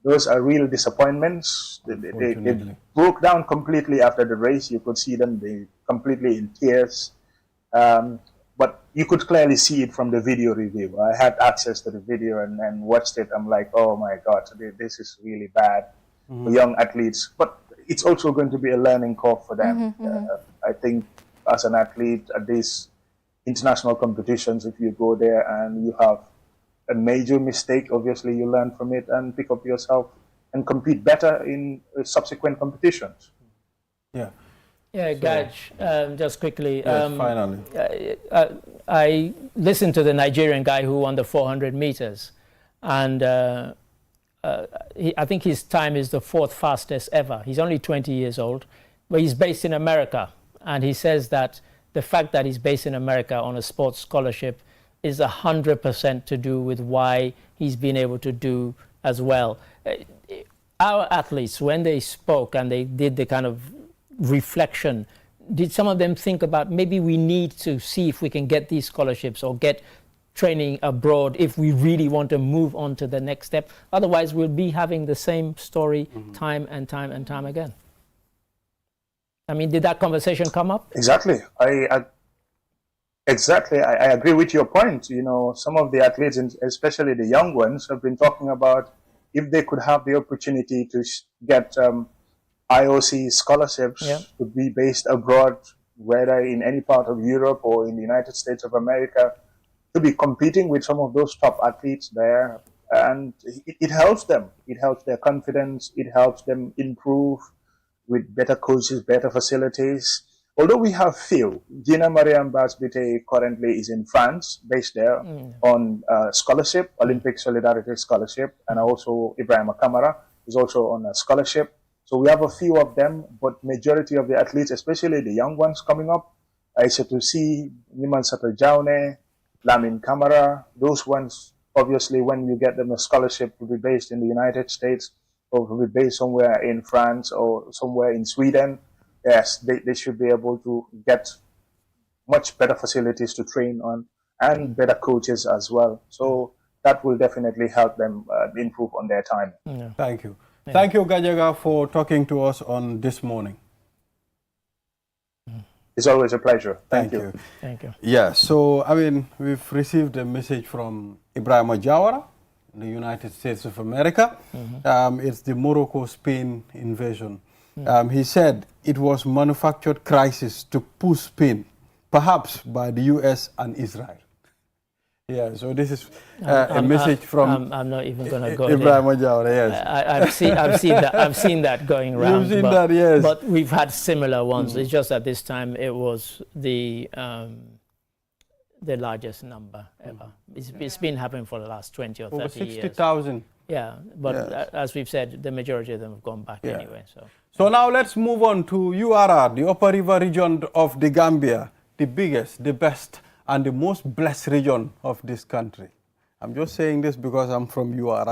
those are real disappointments. They broke down completely after the race. You could see them completely in tears. But you could clearly see it from the video review. I had access to the video and watched it. I'm like, oh my God, this is really bad for young athletes. But it's also going to be a learning curve for them. I think as an athlete at these international competitions, if you go there and you have a major mistake, obviously you learn from it and pick up yourself and compete better in subsequent competitions. Yeah. Yeah, Gaj, just quickly. Yes, finally. I listened to the Nigerian guy who won the 400 meters, and I think his time is the 4th fastest ever. He's only 20 years old, but he's based in America, and he says that the fact that he's based in America on a sports scholarship is 100% to do with why he's been able to do as well. Our athletes, when they spoke and they did the kind of reflection, did some of them think about maybe we need to see if we can get these scholarships or get training abroad if we really want to move on to the next step? Otherwise, we'll be having the same story time and time and time again. I mean, did that conversation come up? Exactly. I agree with your point. Some of the athletes, especially the young ones, have been talking about if they could have the opportunity to get IOC scholarships to be based abroad, whether in any part of Europe or in the United States of America, to be competing with some of those top athletes there. And it helps them. It helps their confidence. It helps them improve with better coaches, better facilities. Although we have few, Gina Mariam Basbite currently is in France, based there on scholarship, Olympic Solidarity Scholarship, and also Ibrahim Kamara is also on a scholarship. So we have a few of them, but majority of the athletes, especially the young ones coming up, Aissatou Niman Sata Jaune, Lamin Kamara, those ones, obviously when you get them a scholarship to be based in the United States or to be based somewhere in France or somewhere in Sweden, yes, they should be able to get much better facilities to train on and better coaches as well. So that will definitely help them improve on their time. Yeah. Thank you. Yeah. Thank you, Gajaga, for talking to us on this morning. It's always a pleasure. Thank you. Thank you. Yeah, so, I mean, we've received a message from Ibrahim Jawara, the United States of America. It's the Morocco-Spain invasion. He said it was manufactured crisis to push Spain, perhaps by the US and Israel. Yeah, so this is a message from... I'm not even going to go Ibrahim there. Jawara, yes. I've seen that going around. You've seen that, yes. But we've had similar ones. It's just that this time it was the largest number ever. It's been happening for the last 20 or 30 Over years. 60,000. Yeah, but Yes. As we've said, the majority of them have gone back anyway. So now let's move on to URR, the Upper River region of the Gambia, the biggest, the best, and the most blessed region of this country. I'm just saying this because I'm from URR.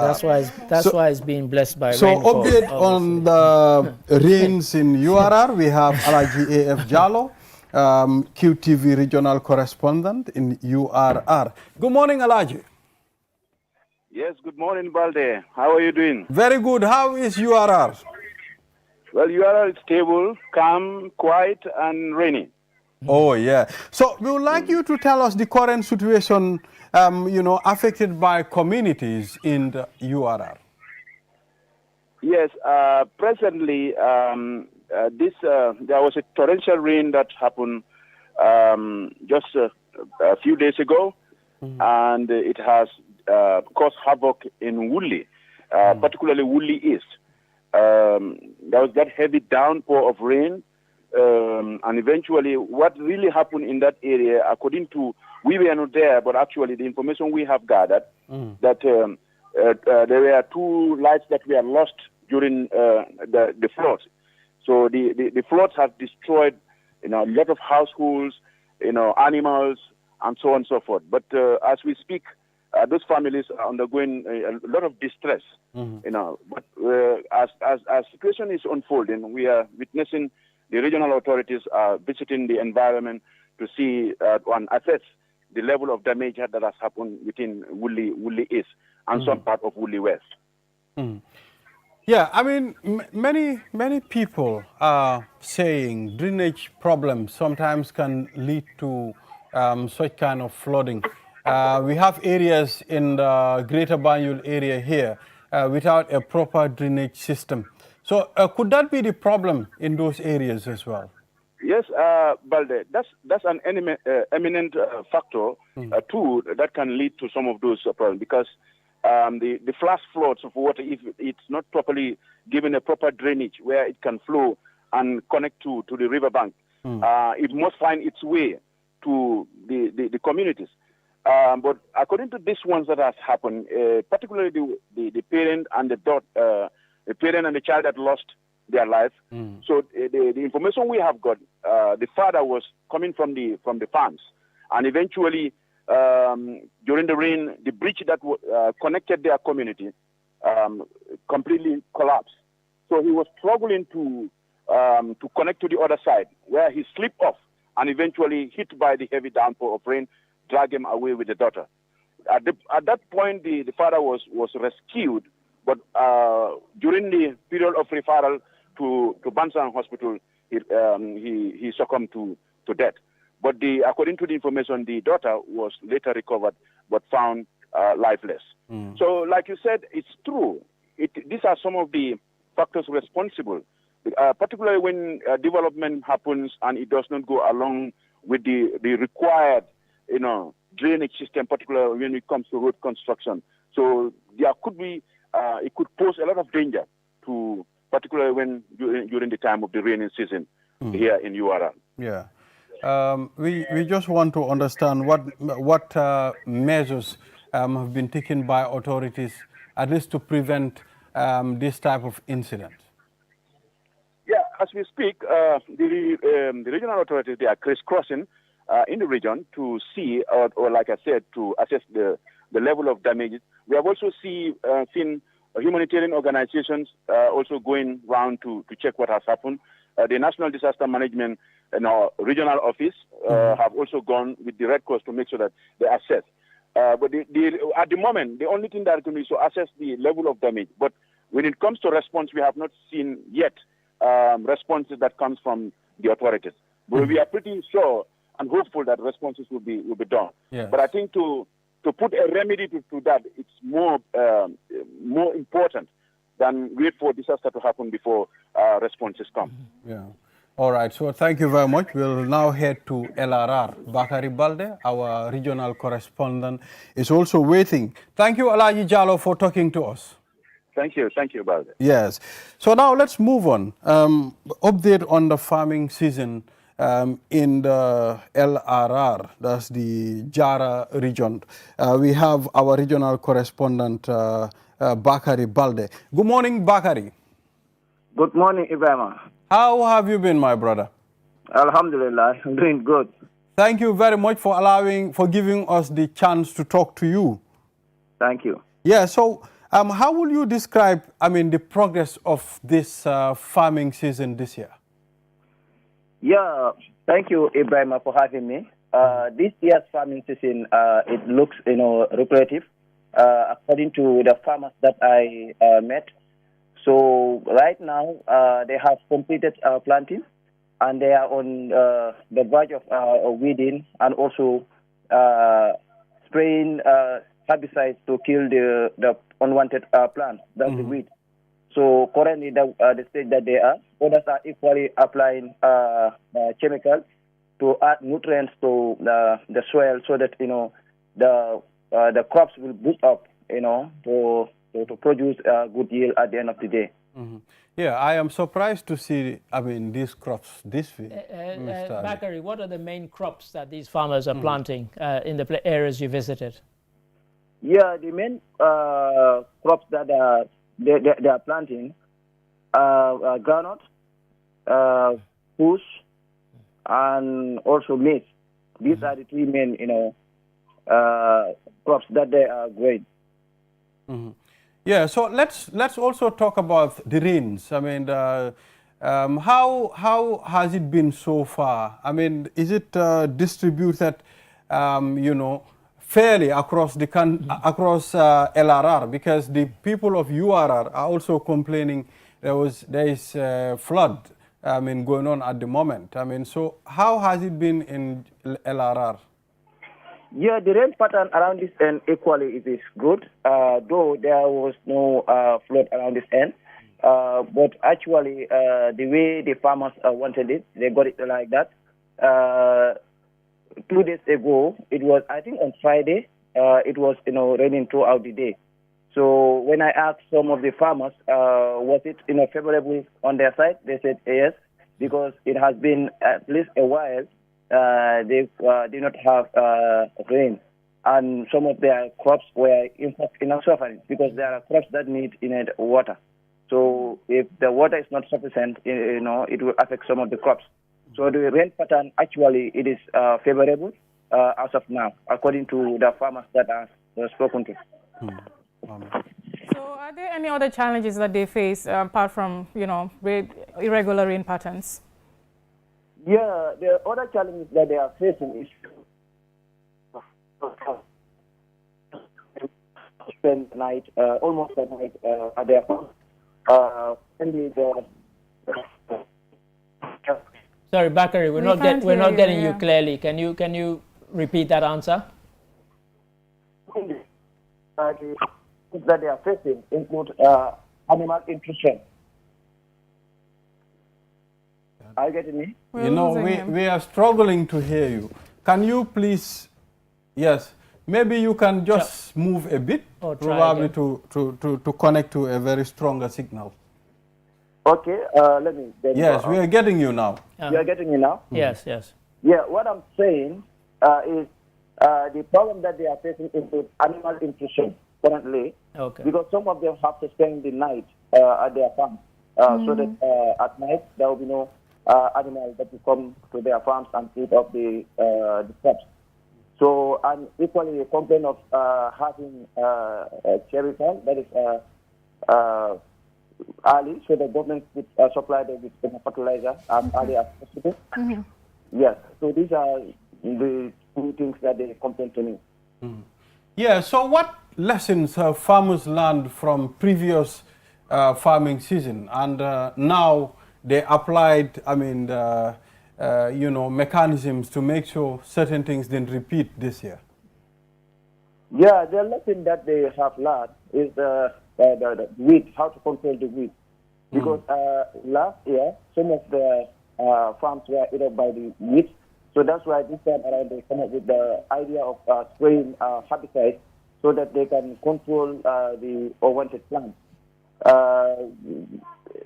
That's why it's being blessed by so rainfall. So update on the rains in URR. We have Alaji AF Jallo, QTV regional correspondent in URR. Good morning, Alaji. Yes, good morning, Balde. How are you doing? Very good. How is URR? Well, URR is stable, calm, quiet, and rainy. Oh, yeah. So we would like you to tell us the current situation, affected by communities in the URR. Yes, presently, there was a torrential rain that happened just a few days ago, and it has caused havoc in Woolley, particularly Woolley East. There was that heavy downpour of rain. And eventually, what really happened in that area, according to, we were not there, but actually the information we have gathered, that there were 2 lights that were lost during the floods. So the floods have destroyed, a lot of households, animals, and so on and so forth. But as we speak, those families are undergoing a lot of distress, But as situation is unfolding, we are witnessing the regional authorities are visiting the environment to see and assess the level of damage that has happened within Woolley East and some part of Woolley West. Yeah, I mean, many people are saying drainage problems sometimes can lead to such kind of flooding. We have areas in the Greater Banjul area here without a proper drainage system. So could that be the problem in those areas as well? Yes, Balde, that's an eminent factor too that can lead to some of those problems, because the flash floods of water, if it's not properly given a proper drainage where it can flow and connect to the riverbank, it must find its way to the communities. But according to these ones that has happened, particularly the parent and the daughter, the parent and the child that lost their life. So the information we have got, the father was coming from the farms, and eventually during the rain, the bridge that connected their community completely collapsed. So he was struggling to connect to the other side, where he slipped off and eventually hit by the heavy downpour of rain, dragged him away with the daughter. At that point, the father was rescued, but during the period of referral to Bansan Hospital, he succumbed to death. But according to the information, the daughter was later recovered but found lifeless. So, like you said, it's true. These are some of the factors responsible particularly when development happens and it does not go along with the required, drainage system, particularly when it comes to road construction. So there could be, it could pose a lot of danger to, particularly when during the time of the rainy season here in URL. Yeah. We just want to understand what measures have been taken by authorities, at least to prevent this type of incident. Yeah, as we speak, the regional authorities, they are crisscrossing in the region to see, or like I said, to assess the level of damage. We have also seen humanitarian organizations also going round to check what has happened. The National Disaster Management and our regional office have also gone with the Red Cross to make sure that they assess. But at the moment, the only thing that can be is to assess the level of damage. But when it comes to response, we have not seen yet responses that comes from the authorities. But we are pretty sure and hopeful that responses will be done. Yes. But I think to put a remedy to that, it's more important than wait for disaster to happen before responses come. Yeah. All right. So thank you very much. We'll now head to LRR. Bakari Balde, our regional correspondent, is also waiting. Thank you, Alaji Jallo, for talking to us. Thank you, Balde. Yes. So now let's move on. Update on the farming season in the LRR, that's the Jara region. We have our regional correspondent, Bakari Balde. Good morning, Bakari. Good morning, Ibrahim. How have you been, my brother? Alhamdulillah, I'm doing good. Thank you very much for giving us the chance to talk to you. Thank you. Yeah, so how will you describe, the progress of this farming season this year? Yeah, thank you, Ibrahim, for having me. This year's farming season, it looks, lucrative, according to the farmers that I met. So right now, they have completed planting, and they are on the verge of weeding and also spraying herbicides to kill the unwanted plants, that's the weed. So currently, the stage that they are, others are equally applying chemicals to add nutrients to the soil so that the crops will boost up, to produce good yield at the end of the day. Yeah, I am surprised to see, these crops this way. Bakari, what are the main crops that these farmers are planting in the areas you visited? Yeah, the main crops that they are planting are groundnut, push, and also maize. These are the three main, crops that they are growing. Yeah, so let's also talk about the rains. How has it been so far? Is it distributed, fairly across across LRR? Because the people of URR are also complaining there is flood going on at the moment. So how has it been in LRR? Yeah, the rain pattern around this end equally it is good, though there was no flood around this end. But actually, the way the farmers wanted it, they got it like that. 2 days ago, it was, I think on Friday, it was raining throughout the day. So when I asked some of the farmers, was it favorable on their side, they said yes, because it has been at least a while. They did not have rain, and some of their crops were in fact suffering because there are crops that need water. So if the water is not sufficient, it will affect some of the crops. So the rain pattern actually it is favorable as of now, according to the farmers that I've spoken to. So are there any other challenges that they face apart from irregular rain patterns? Yeah, the other challenges that they are facing is spend night, almost at night at their farm. Sorry, Bakari, we're not getting you clearly. Can you repeat that answer? The that they are facing include animal nutrition. Are you getting me? We're You know, losing him. we are struggling to hear you. Can you please, yes, maybe you can just move a bit, Or try probably again. to connect to a very stronger signal. Okay, let me. Then Yes, we are getting you now. You are getting me now? Yes, yes. Yeah, what I'm saying is the problem that they are facing is with animal intrusion currently, Okay. because some of them have to spend the night at their farm, so that at night there will be no animal that will come to their farms and eat up the crops. So, and equally a complaint of having cherry farm, that is early, so the government could supply them with fertilizer as early as possible. Yes, so these are the two things that they complain to me. Yeah, so what lessons have farmers learned from previous farming season, and now they applied, I mean, you know, mechanisms to make sure certain things didn't repeat this year? Yeah, the lesson that they have learned is the weed, how to control the weed. Because last year, some of the farms were eaten by the weeds. So that's why this time around they come up with the idea of spraying herbicides so that they can control the unwanted plants.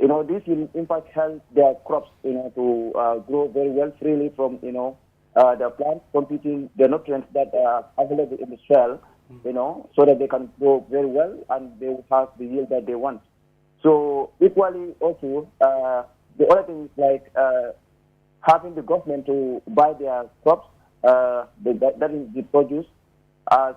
You know, this will in fact help their crops, you know, to grow very well freely from, you know, the plants competing the nutrients that are available in the soil, you know, so that they can grow very well and they will have the yield that they want. So equally also, the other thing is like having the government to buy their crops, that is the produce, as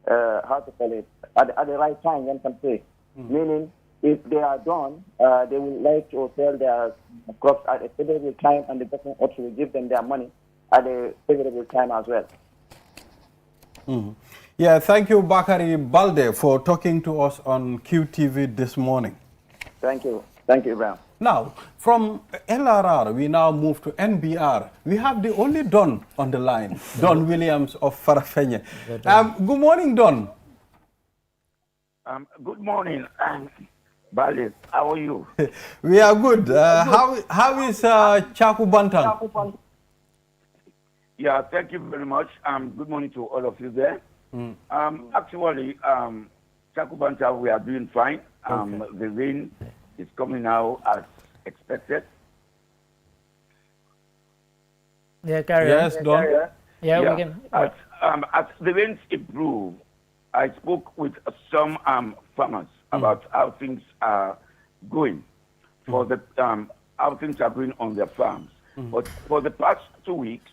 how to call it, at the right time, one can say. Meaning, if they are done, they will like to sell their crops at a favorable time, and the government also will give them their money at a favorable time as well. Yeah, thank you, Bakari Balde, for talking to us on QTV this morning. Thank you. Thank you, Ibrahim. Now, from LRR, we now move to NBR. We have the only Don on the line, Don Williams of Farafenye. Good morning, Don. Good morning, Balde. How are you? We are good. How is Chaku Bantang? Yeah, thank you very much. Good morning to all of you there. Actually, Chakubanta, we are doing fine. The rain is coming now as expected. Yeah, carry on. Yes, Don. Yeah, Yeah, we can. as the rains improve, I spoke with some farmers about how things are going for the how things are going on their farms. But for the past 2 weeks,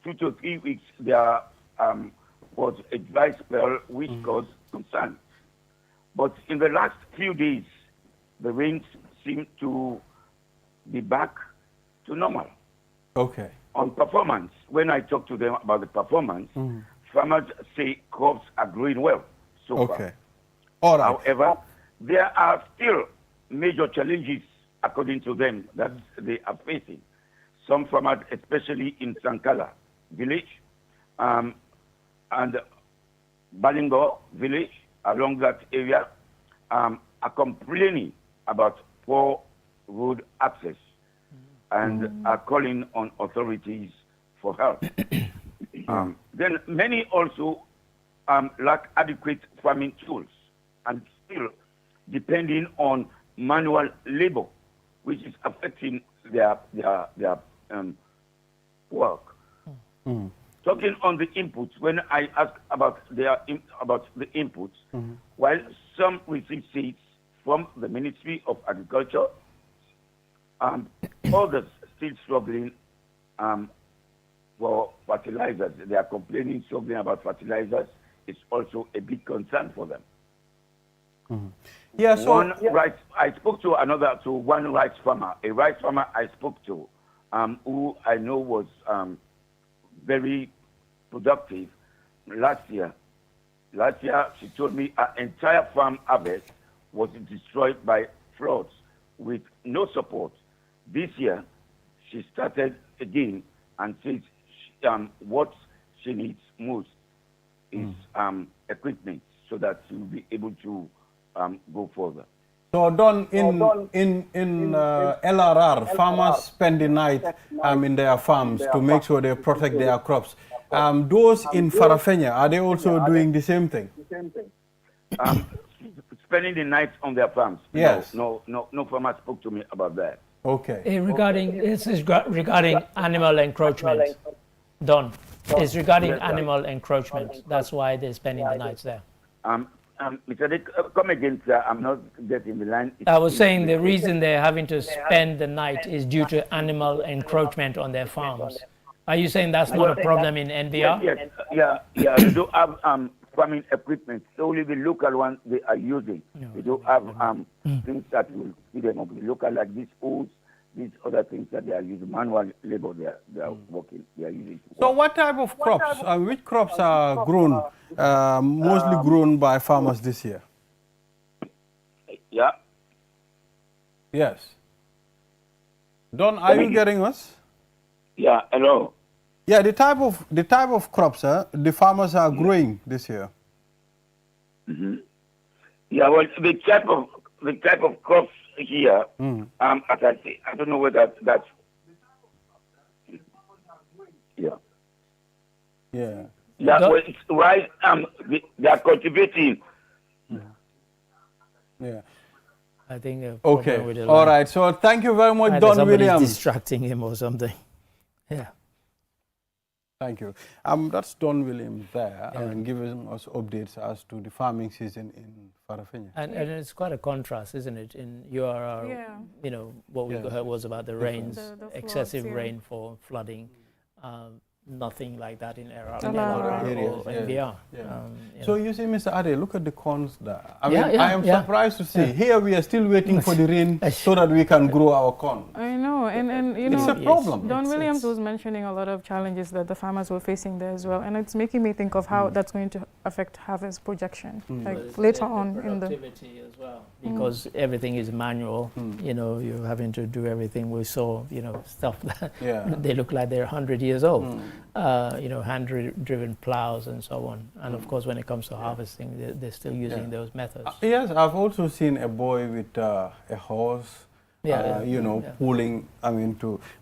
2 to 3 weeks, there was a dry spell which caused concern. But in the last few days, the rains seem to be back to normal. Okay. On performance, when I talk to them about the performance, farmers say crops are growing well so far. Okay. All right. However, there are still major challenges, according to them, that they are facing. Some farmers, especially in Sankala village and Balingo village, along that area, are complaining about poor road access and are calling on authorities for help. Then many also lack adequate farming tools and still depending on manual labor, which is affecting their work. Talking on the inputs, when I ask about the inputs, while some receive seeds from the Ministry of Agriculture, others still struggling for fertilizers. They are complaining, struggling about fertilizers. It's also a big concern for them. Yeah, so I spoke to one rice farmer, a rice farmer I spoke to, who I know was very productive last year. Last year, she told me her entire farm harvest was destroyed by floods with no support. This year, she started again and says what she needs most is equipment so that she will be able to go further. So Don, in LRR, farmers spend the night in their farms to make sure they protect their crops. Those in Farafenni, are they also doing the same thing? Spending the night on their farms. Yes. No farmer spoke to me about that. Okay. This is regarding animal encroachment. Don, it's regarding animal encroachment. That's why they're spending the nights there. Mr. Dick, come again, sir. I'm not getting the line. I was saying the reason they're having to spend the night is due to animal encroachment on their farms. Are you saying that's not a problem in NBR? Yes. Yeah. We do have farming equipment, solely the local ones they are using. We do have things that will feed them up. The local, like these oats, these other things that they are using, manual labor they are working, they are using. So what type of crops, which crops are grown, mostly grown by farmers this year? Yeah. Yes. Don, are you getting us? Yeah, hello. Yeah, the type of crops the farmers are growing this year. Mm-hmm. Yeah, well, the type of crops here, as I say, I don't know whether that's. Yeah. Yeah. Yeah, well, it's right. They are cultivating. Yeah. I think. Okay. All right. So thank you very much, Don Williams. Distracting him or something. Yeah. Thank you. That's Don Williams there, giving us updates as to the farming season in Farafenni. And it's quite a contrast, isn't it? In URR, you know, what we heard was about the rains, the excessive floods, rainfall, flooding. Nothing like that in NBR areas, or NBR. So you see, Mr. Ade, look at the corns there. I mean, I am surprised to see. Here we are still waiting for the rain so that we can grow our corn. I know, and you know, it's a problem. Don Williams was mentioning a lot of challenges that the farmers were facing there as well, and it's making me think of how that's going to affect harvest projection, like later on in the productivity as well, because everything is manual. You know, you're having to do everything. We saw, you know, stuff that they look like they're 100 years old. You know, hand-driven plows and so on. And of course, when it comes to harvesting, they're still using those methods. Yes, I've also seen a boy with a horse, you know, pulling,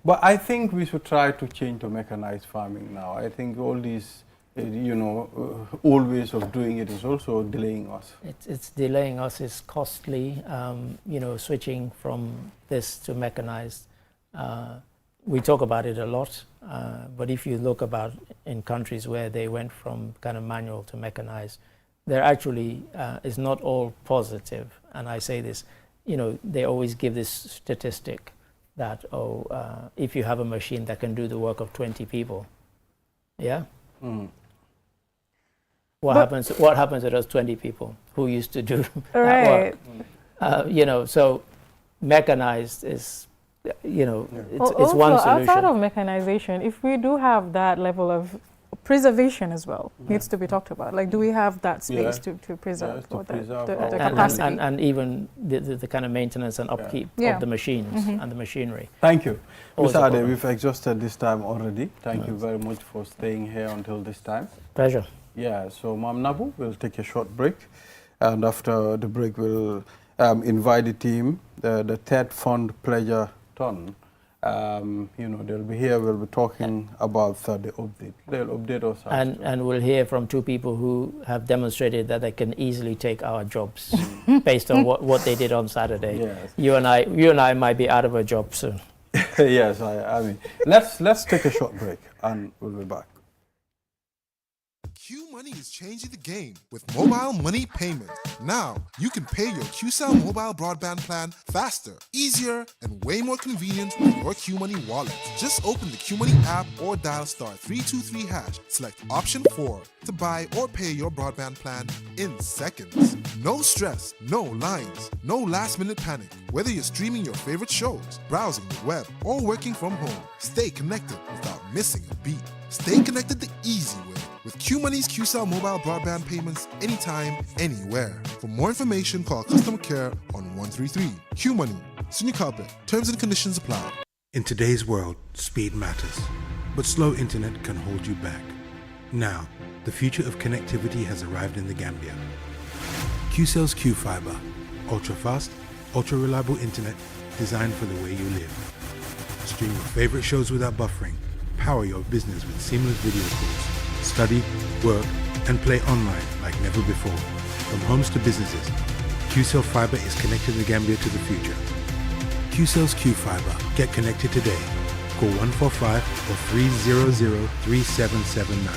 but I think we should try to change to mechanized farming now. I think all these, you know, old ways of doing it is also delaying us. It's delaying us, it's costly, you know, switching from this to mechanized. We talk about it a lot, but if you look about in countries where they went from kind of manual to mechanized, there actually is not all positive. And I say this, you know, they always give this statistic that, if you have a machine that can do the work of 20 people, what happens to those 20 people who used to do that work? You know, so mechanized is, you know, it's one solution. Outside of mechanization, if we do have that level of preservation as well, needs to be talked about. Like, do we have that space to preserve, the capacity? And even the kind of maintenance and upkeep of the machines and the machinery. Thank you. Mr. Ade, we've exhausted this time already. Thank you very much for staying here until this time. Pleasure. Yeah, so Mam Nabu will take a short break. And after the break, we'll invite the team, the third fund pledger ton. You know, they'll be here, we'll be talking about the update. They'll update us. And we'll hear from two people who have demonstrated that they can easily take our jobs based on what they did on Saturday. Yes. You and I might be out of a job soon. Yes, I mean, let's take a short break and we'll be back. Q Money is changing the game with mobile money payments. Now, you can pay your QCell mobile broadband plan faster, easier, and way more convenient with your Q Money wallet. Just open the Q Money app or dial *323#. Select option 4 to buy or pay your broadband plan in seconds. No stress, no lines, no last-minute panic. Whether you're streaming your favorite shows, browsing the web, or working from home, stay connected without missing a beat. Stay connected the easy way with QMoney's QCell mobile broadband payments anytime, anywhere. For more information, call customer care on 133. QMoney, Senior Carpet. Terms and conditions apply. In today's world, speed matters, but slow internet can hold you back. Now, the future of connectivity has arrived in the Gambia. QCell's Q-Fiber, ultra-fast, ultra-reliable internet designed for the way you live. Stream your favorite shows without buffering. Power your business with seamless video calls. Study, work, and play online like never before. From homes to businesses, QCell Fiber is connecting the Gambia to the future. QCell's Q Fiber. Get connected today. Call 145 or 300-3779.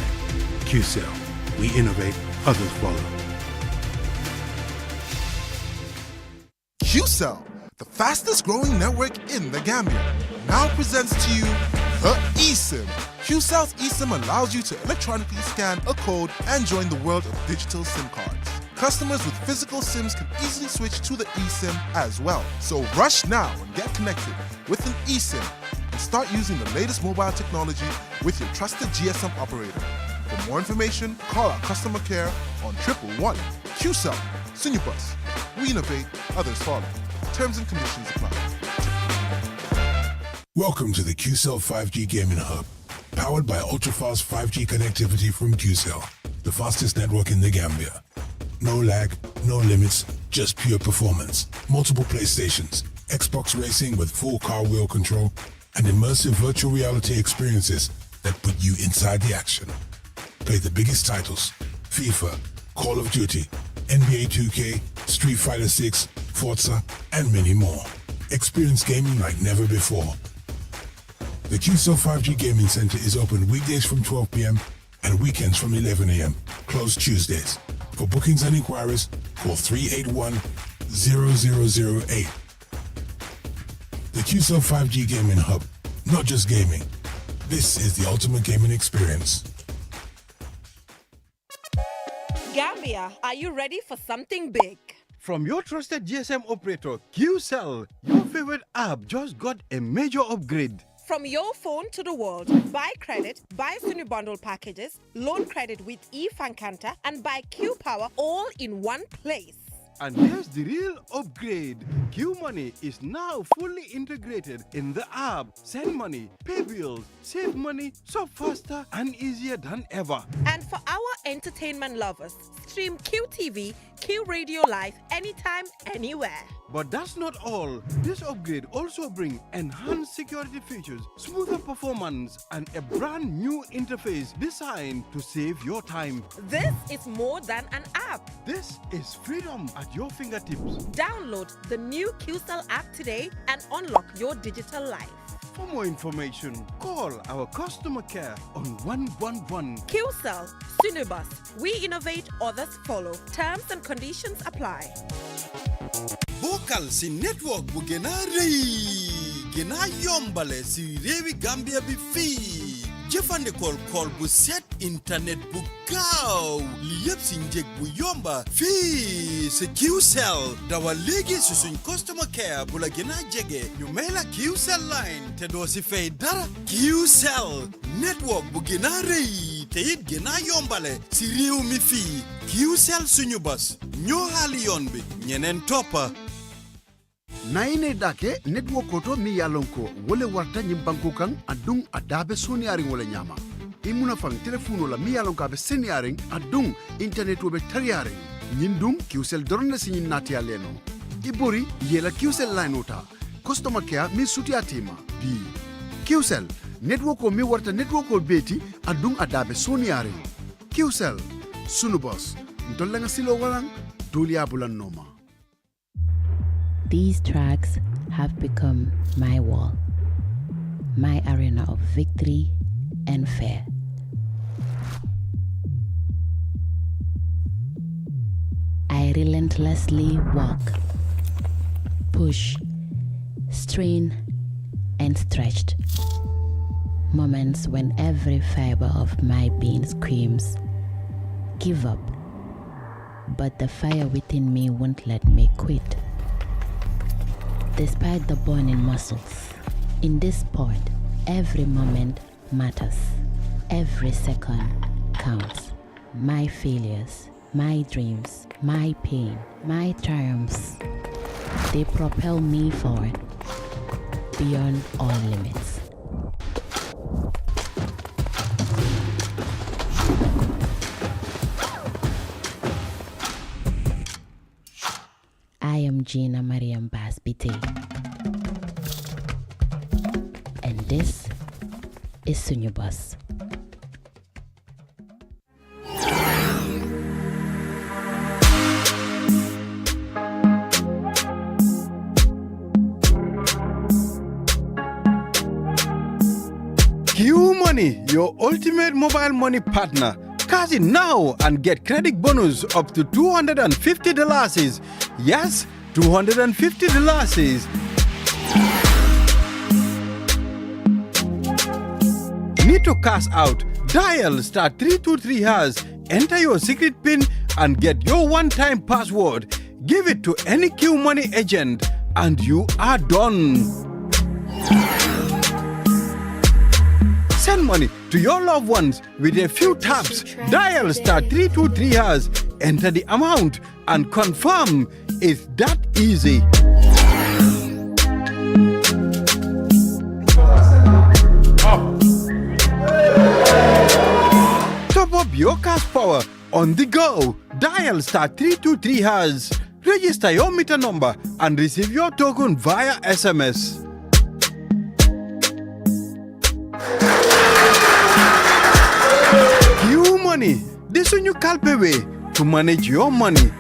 QCell. We innovate, others follow. QCell, the fastest growing network in the Gambia, now presents to you the eSIM. QCell's eSIM allows you to electronically scan a code and join the world of digital SIM cards. Customers with physical SIMs can easily switch to the eSIM as well. So rush now and get connected with an eSIM and start using the latest mobile technology with your trusted GSM operator. For more information, call our customer care on 111. QCell, Sinubus. We innovate, others follow. Terms and conditions apply. Welcome to the QCell 5G Gaming Hub, powered by ultra-fast 5G connectivity from QCell, the fastest network in the Gambia. No lag, no limits, just pure performance. Multiple PlayStations, Xbox racing with full car wheel control, and immersive virtual reality experiences that put you inside the action. Play the biggest titles: FIFA, Call of Duty, NBA 2K, Street Fighter 6, Forza, and many more. Experience gaming like never before. The QCell 5G Gaming Center is open weekdays from 12 p.m. and weekends from 11 a.m. Closed Tuesdays. For bookings and inquiries, call 381-0008. The QCell 5G Gaming Hub. Not just gaming. This is the ultimate gaming experience. Gambia, are you ready for something big? From your trusted GSM operator, QCell, your favorite app just got a major upgrade. From your phone to the world, buy credit, buy Sunu bundle packages, loan credit with eFankanta, and buy Q Power all in one place. And here's the real upgrade. QMoney is now fully integrated in the app. Send money, pay bills, save money, so faster and easier than ever. And for our entertainment lovers, stream QTV, Q Radio Live anytime, anywhere. But that's not all. This upgrade also brings enhanced security features, smoother performance, and a brand new interface designed to save your time. This is more than an app. This is freedom at your fingertips. Download the new QCell app today and unlock your digital life. For more information, call our customer care on 111. QCell, Sunubus. We innovate, others follow. Terms and conditions apply. Bokkal si network bu gëna rëy gëna yombale si réewi Gambia bi fii jëfandikool kool bu set internet bu gaaw li yëpp si njëg bu yomba fii si QCell dawal léegi si suñ customer care bu la gëna jege ñu may la QCell line te doo si fay dara QCell network bu gëna rëy te it gëna yombale si réew mi fii QCell suñu bas ñoo xaali yoon bi ñeneen toppa naine dake network koto mi yalonko wole warta nyimbanko kan adung adabe soniaring wole nyama imuna fang telefono la mi yalonko abe seniaring adung internet wobe tariaring nyindum QCell dorna sinyin nati aleno ibori yela QCell line ota customer care mi suti atima bi QCell network ko mi warta network ko beti adung adabe soniaring QCell sunu boss ntolla nga silo walang dulia bulan noma. These tracks have become my wall, my arena of victory and fear. I relentlessly walk, push, strain, and stretched. Moments when every fiber of my being screams, give up. But the fire within me won't let me quit. Despite the burning muscles, in this sport, every moment matters. Every second counts. My failures, my dreams, my pain, my triumphs, they propel me forward beyond all limits. I am Gina Mariam Bass Biti. And this is Sunyu Bus. Q Money, your ultimate mobile money partner. Cash in now and get credit bonus up to $250. Yes, $250. Need to cash out? Dial *323#, enter your secret PIN and get your one-time password. Give it to any Q Money agent and you are done. Send money to your loved ones with a few taps. Dial *323#, enter the amount and confirm. It's that easy. Top up your cash power on the go. Dial *323#. Register your meter number and receive your token via SMS. Q Money, this is your calpe way to manage your money.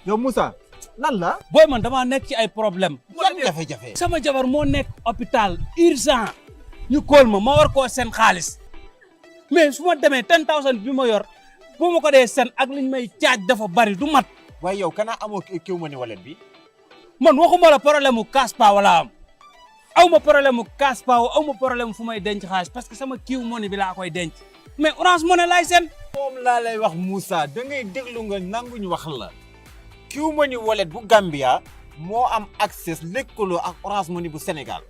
Yo Moussa, lan la? Boy man dama nek ci ay problème. Yan jafe-jafe. Sama jabar mo nek hôpital urgent. Ñu kol ma war ko sen xaliss. Mais suma démé 10000 bi ma yor, bu ma ko dé sen ak liñ may tiaj dafa bari du mat. Way yow kana amo Q Money wallet bi? Man waxuma la problème mu Kaspa wala am. Awma problème mu Kaspa, awma problème fu may denc xaliss parce que sama Q Money bi la koy denc. Mais Orange Money lay sen. Mom la lay wax Moussa, da ngay déglu nga nangu ñu wax la. Q Money wallet bu Gambia moo am access lëkkaloo ak Orange Money bu Sénégal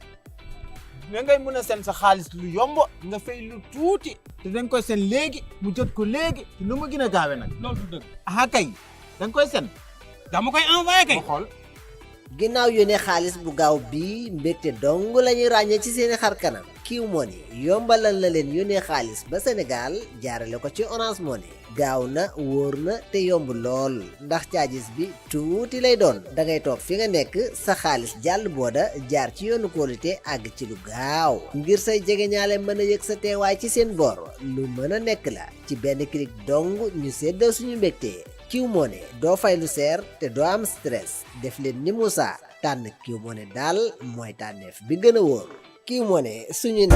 da ngay mën a seen sa xaalis lu yomb nga fay lu tuuti te da nga koy seen léegi mu jot ko léegi te lu mu gën a gaawe nag. loolu du dëgg. ah kay da nga koy seen. dama koy envoyé kay. xool. ginnaaw yónnee xaalis bu gaaw bii mbégte dong la ñuy ràññee ci seeni xar kanam Q Money yombalal na leen yónnee xaalis ba Sénégal jaarale ko ci Orange Money gaaw na wóor na te yomb lool ndax charges bi tuuti lay doon da ngay toog fi nga nekk sa xaalis jàll booda jaar ci yoonu qualité àgg ci lu gaaw ngir say jegeñaale mën a yëg sa teewaay ci seen bor lu mën a nekk la ci benn clic dong ñu séddoo suñu mbégte Q Money doo fay lu seer te doo am stress def leen ni Moussa tànn Q Money daal mooy tànneef bi gën a wóor Q Money suñu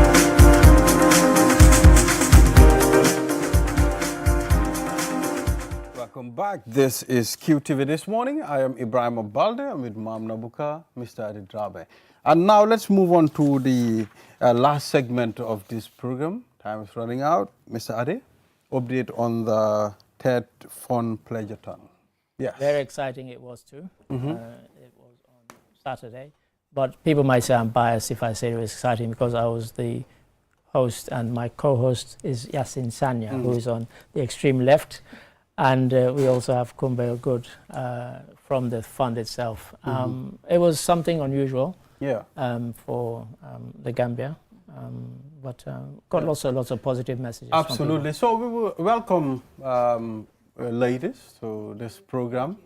Welcome back. This is QTV This Morning. I am Ibrahim Abalde. I'm with Mam Nabuka, Mr. Adi Drabe. And now let's move on to the last segment of this program. Time is running out. Mr. Adi, update on the third fund pledgeathon. Yes. Very exciting it was too. It was on Saturday. But people might say I'm biased if I say it was exciting because I was the host and my co-host is Yasin Sanya, who is on the extreme left. And we also have Kumbe Good from the fund itself. It was something unusual for the Gambia, but got lots of positive messages. Absolutely. So we will welcome ladies to this program.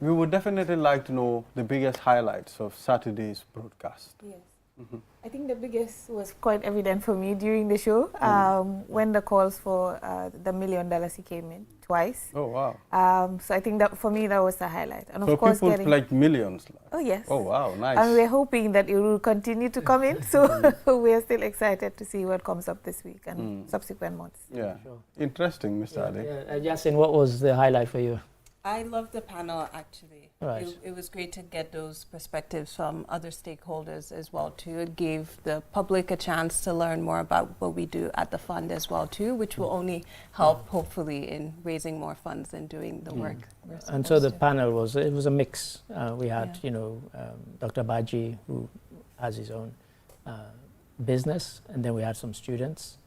We would definitely like to know the biggest highlights of Saturday's broadcast. Yes. I think the biggest was quite evident for me during the show when the calls for the $1 million came in twice. Oh, wow. So I think that for me that was the highlight. And so of course people pledged millions? Oh, yes. Oh, wow, nice. And we're hoping that it will continue to come in. So we're still excited to see what comes up this week and subsequent months. Yeah. Sure. Interesting, Mr. Adi. Yasin, what was the highlight for you? I loved the panel, actually. Right. It was great to get those perspectives from other stakeholders as well, too. It gave the public a chance to learn more about what we do at the fund as well, too, which will only help, hopefully, in raising more funds and doing the work. And so the panel was a mix. We had, Dr. Baji, who has his own business, and then we had some students.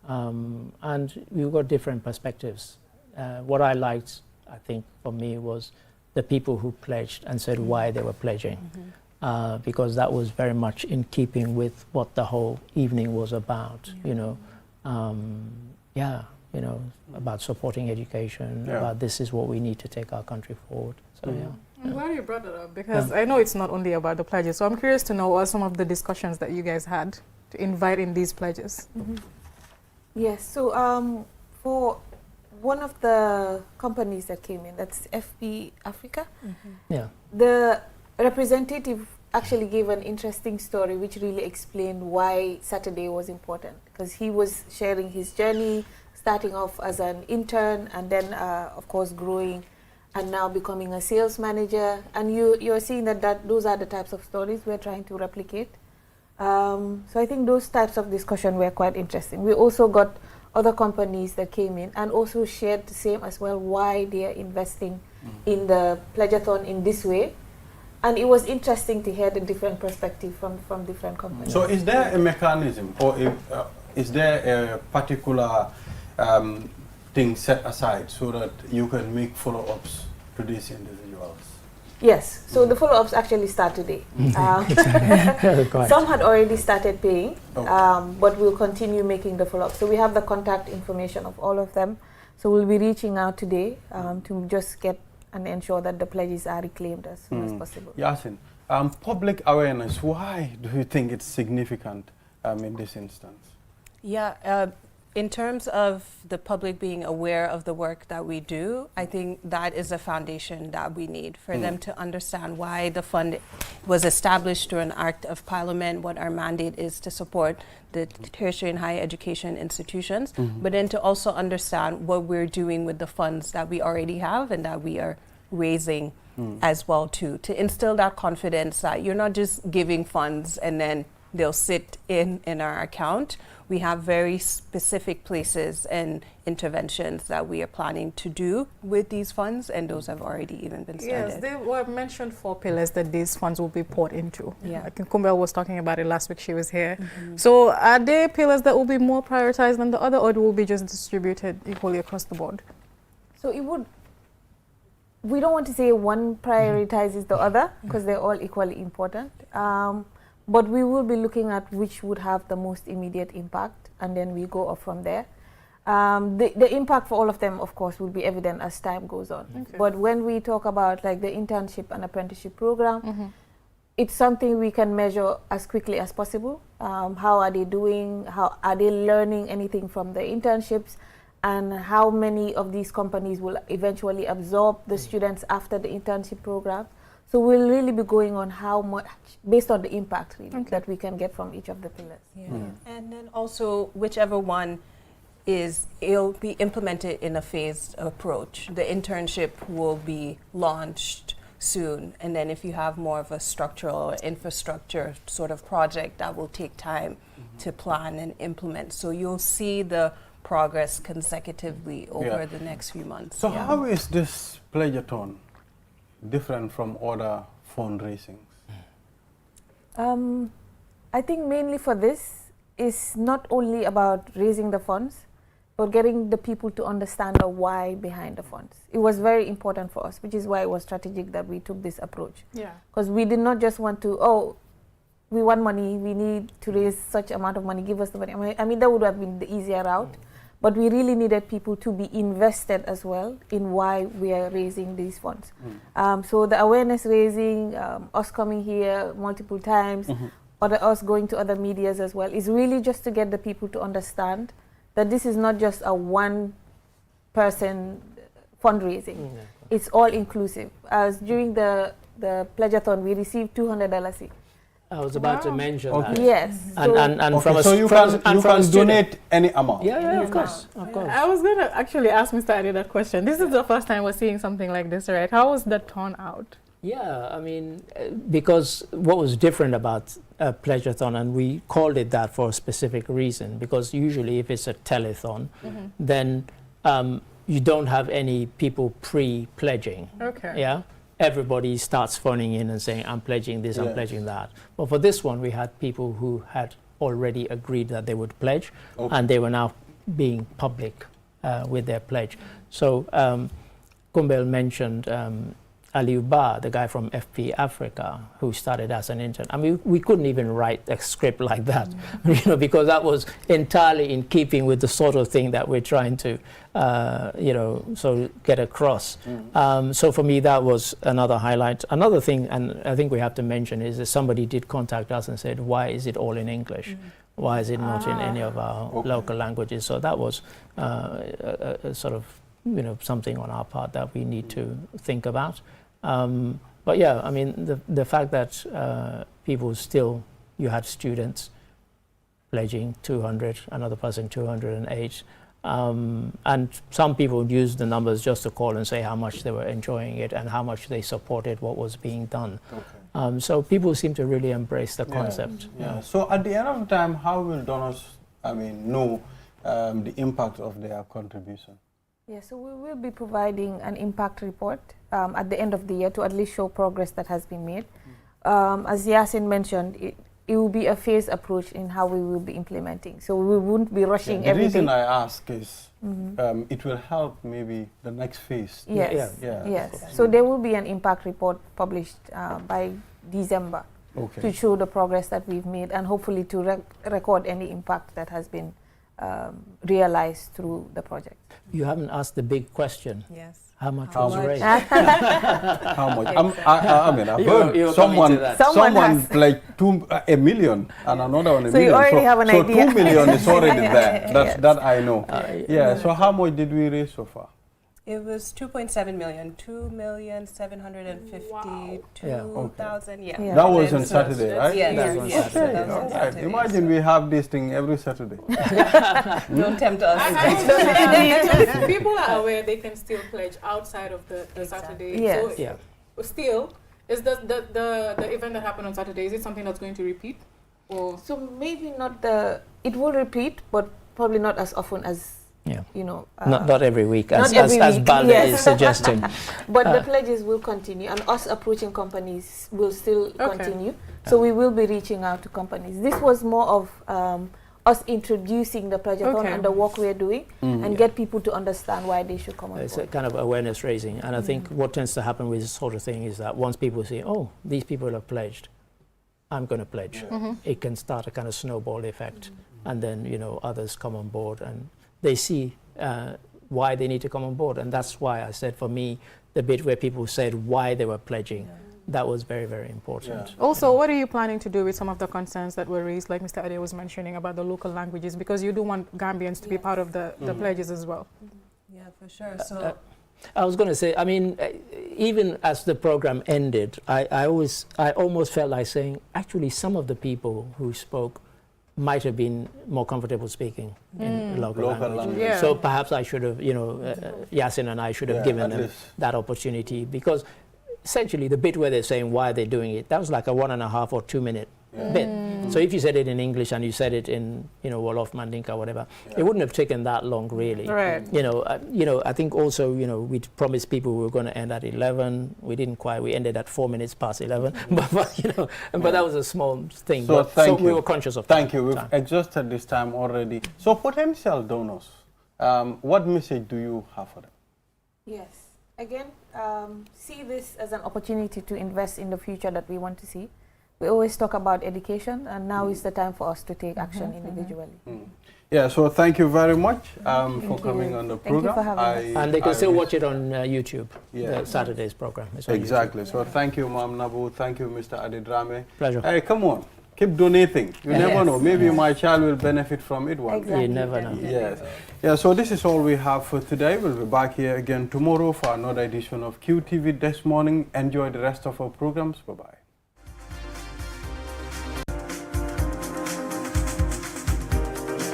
And we got different perspectives. What I liked, I think, for me was the people who pledged and said why they were pledging, because that was very much in keeping with what the whole evening was about. you know, about supporting education, Yeah. about this is what we need to take our country forward. So yeah. I'm glad you brought that up because I know it's not only about the pledges. So I'm curious to know what are some of the discussions that you guys had to invite in these pledges. Yes, so for one of the companies that came in, that's FP Africa, Yeah. the representative actually gave an interesting story which really explained why Saturday was important, because he was sharing his journey, starting off as an intern and then of course growing and now becoming a sales manager, and you're seeing that those are the types of stories we're trying to replicate. So I think those types of discussion were quite interesting. We also got other companies that came in and also shared the same as well, why they are investing in the Pledgeathon in this way. And it was interesting to hear the different perspective from different companies. So is there a mechanism or is there a particular thing set aside so that you can make follow-ups to these individuals? Yes, so the follow-ups actually start today. Some had already started paying, but we'll continue making the follow-up. So we have the contact information of all of them. So we'll be reaching out today to just get and ensure that the pledges are reclaimed as soon as possible. Yasin, public awareness, why do you think it's significant in this instance? Yeah, in terms of the public being aware of the work that we do, I think that is a foundation that we need for them to understand why the fund was established through an act of parliament, what our mandate is to support the tertiary and higher education institutions, but then to also understand what we're doing with the funds that we already have and that we are raising as well too, to instill that confidence that you're not just giving funds and then they'll sit in our account. We have very specific places and interventions that we are planning to do with these funds, and those have already even been started. Yes, there were mentioned 4 pillars that these funds will be poured into. Yeah. I think Kumbel was talking about it last week, she was here. So are there pillars that will be more prioritized than the other, or it will be just distributed equally across the board? So we don't want to say one prioritizes the other because they're all equally important. But we will be looking at which would have the most immediate impact, and then we go off from there. The impact for all of them, of course, will be evident as time goes on. Okay. But when we talk about like the internship and apprenticeship program, it's something we can measure as quickly as possible. How are they doing? How are they learning anything from the internships? And how many of these companies will eventually absorb the students after the internship program? So we'll really be going on how much, based on the impact really, that we can get from each of the pillars. Yeah. And then also whichever one it'll be implemented in a phased approach. The internship will be launched soon, and then if you have more of a structural or infrastructure sort of project, that will take time to plan and implement. So you'll see the progress consecutively over the next few months. So how is this Pledgeathon different from other fundraisings? I think mainly for this is not only about raising the funds, but getting the people to understand the why behind the funds. It was very important for us, which is why it was strategic that we took this approach. Yeah. Because we did not just want to, we want money, we need to raise such amount of money, give us the money. I mean, that would have been the easier route. But we really needed people to be invested as well in why we are raising these funds. So the awareness raising, us coming here multiple times, or us going to other medias as well, is really just to get the people to understand that this is not just a one-person fundraising. It's all inclusive. As during the Pledgeathon, we received $200. I was about to mention that. Yes. And from so you can donate any amount. Yeah, of course, of course. I was going to actually ask Mr. Adi that question. This is the first time we're seeing something like this, right? How was the turnout? Yeah, I mean, because what was different about a Pledgeathon, and we called it that for a specific reason, because usually if it's a telethon, then you don't have any people pre-pledging. Okay. Yeah. Everybody starts phoning in and saying, I'm pledging this, I'm pledging that. But for this one, we had people who had already agreed that they would pledge, and they were now being public with their pledge. So Kumbel mentioned Aliou Ba, the guy from FP Africa, who started as an intern. I mean, we couldn't even write a script like that, because that was entirely in keeping with the sort of thing that we're trying to, so get across. So for me, that was another highlight. Another thing, and I think we have to mention, is that somebody did contact us and said, why is it all in English? Why is it not in any of our local languages? So that was a sort of, something on our part that we need to think about. But yeah, I mean, the fact that people still, you had students pledging 200, another person 208, and some people used the numbers just to call and say how much they were enjoying it and how much they supported what was being done. So people seem to really embrace the concept. Yeah. So at the end of the time, how will donors, know the impact of their contribution? Yeah, so we will be providing an impact report at the end of the year to at least show progress that has been made. As Yasin mentioned, it will be a phased approach in how we will be implementing. So we won't be rushing everything. The reason I ask is it will help maybe the next phase. Yes, So there will be an impact report published by December to show the progress that we've made and hopefully to record any impact that has been realized through the project. You haven't asked the big question. Yes. How much was raised? How much? I've heard someone pledged $1 million and another one $1 million. So you already have an idea. So $2 million is already there. That I know. So how much did we raise so far? It was 2.7 million, 2,752,000. Yeah. That was on Saturday, right? Yes. That was on Saturday. Imagine we have this thing every Saturday. Don't tempt us. People are aware they can still pledge outside of the Saturday. Yes. So still, is the event that happened on Saturday, is it something that's going to repeat? Or so maybe not it will repeat, but probably not as often as not every week, as Balde is suggesting. But the pledges will continue, and us approaching companies will still continue. So we will be reaching out to companies. This was more of us introducing the project and the work we're doing, and get people to understand why they should come on board. It's a kind of awareness raising, and I think what tends to happen with this sort of thing is that once people say, "Oh, these people have pledged, I'm going to pledge," it can start a kind of snowball effect, and then others come on board and they see why they need to come on board. And that's why I said, for me, the bit where people said why they were pledging, that was very, very important. Yeah. Also, what are you planning to do with some of the concerns that were raised, like Mr. Ade was mentioning about the local languages, because you do want Gambians to be part of the pledges as well? Yeah, for sure. So I was going to say, I mean, even as the program ended, I almost felt like saying, actually, some of the people who spoke might have been more comfortable speaking in local language. Yeah. So perhaps I should have, Yasin and I should have given them that opportunity, because essentially the bit where they're saying why they're doing it, that was like a 1.5 or 2 minute bit. So if you said it in English and you said it in, Wolof, Mandinka, whatever, it wouldn't have taken that long, really. Right. I think also, we'd promised people we were going to end at 11. We didn't quite. We ended at 4 minutes past 11. But that was a small thing. So we were conscious of. Thank you. We've adjusted this time already. So potential donors, what message do you have for them? Yes. Again, see this as an opportunity to invest in the future that we want to see. We always talk about education, and now is the time for us to take action individually. Yeah, so thank you very much for coming on the program. Thank you for having us. And they can still watch it on YouTube, Saturday's program. Exactly. YouTube. So thank you, Ma'am Nabu. Thank you, Mr. Adedrame. Pleasure. Hey, come on. Keep donating. You never know. Maybe my child will benefit from it one day. You never know. Yes. Yeah, so this is all we have for today. We'll be back here again tomorrow for another edition of QTV This Morning. Enjoy the rest of our programs. Bye-bye.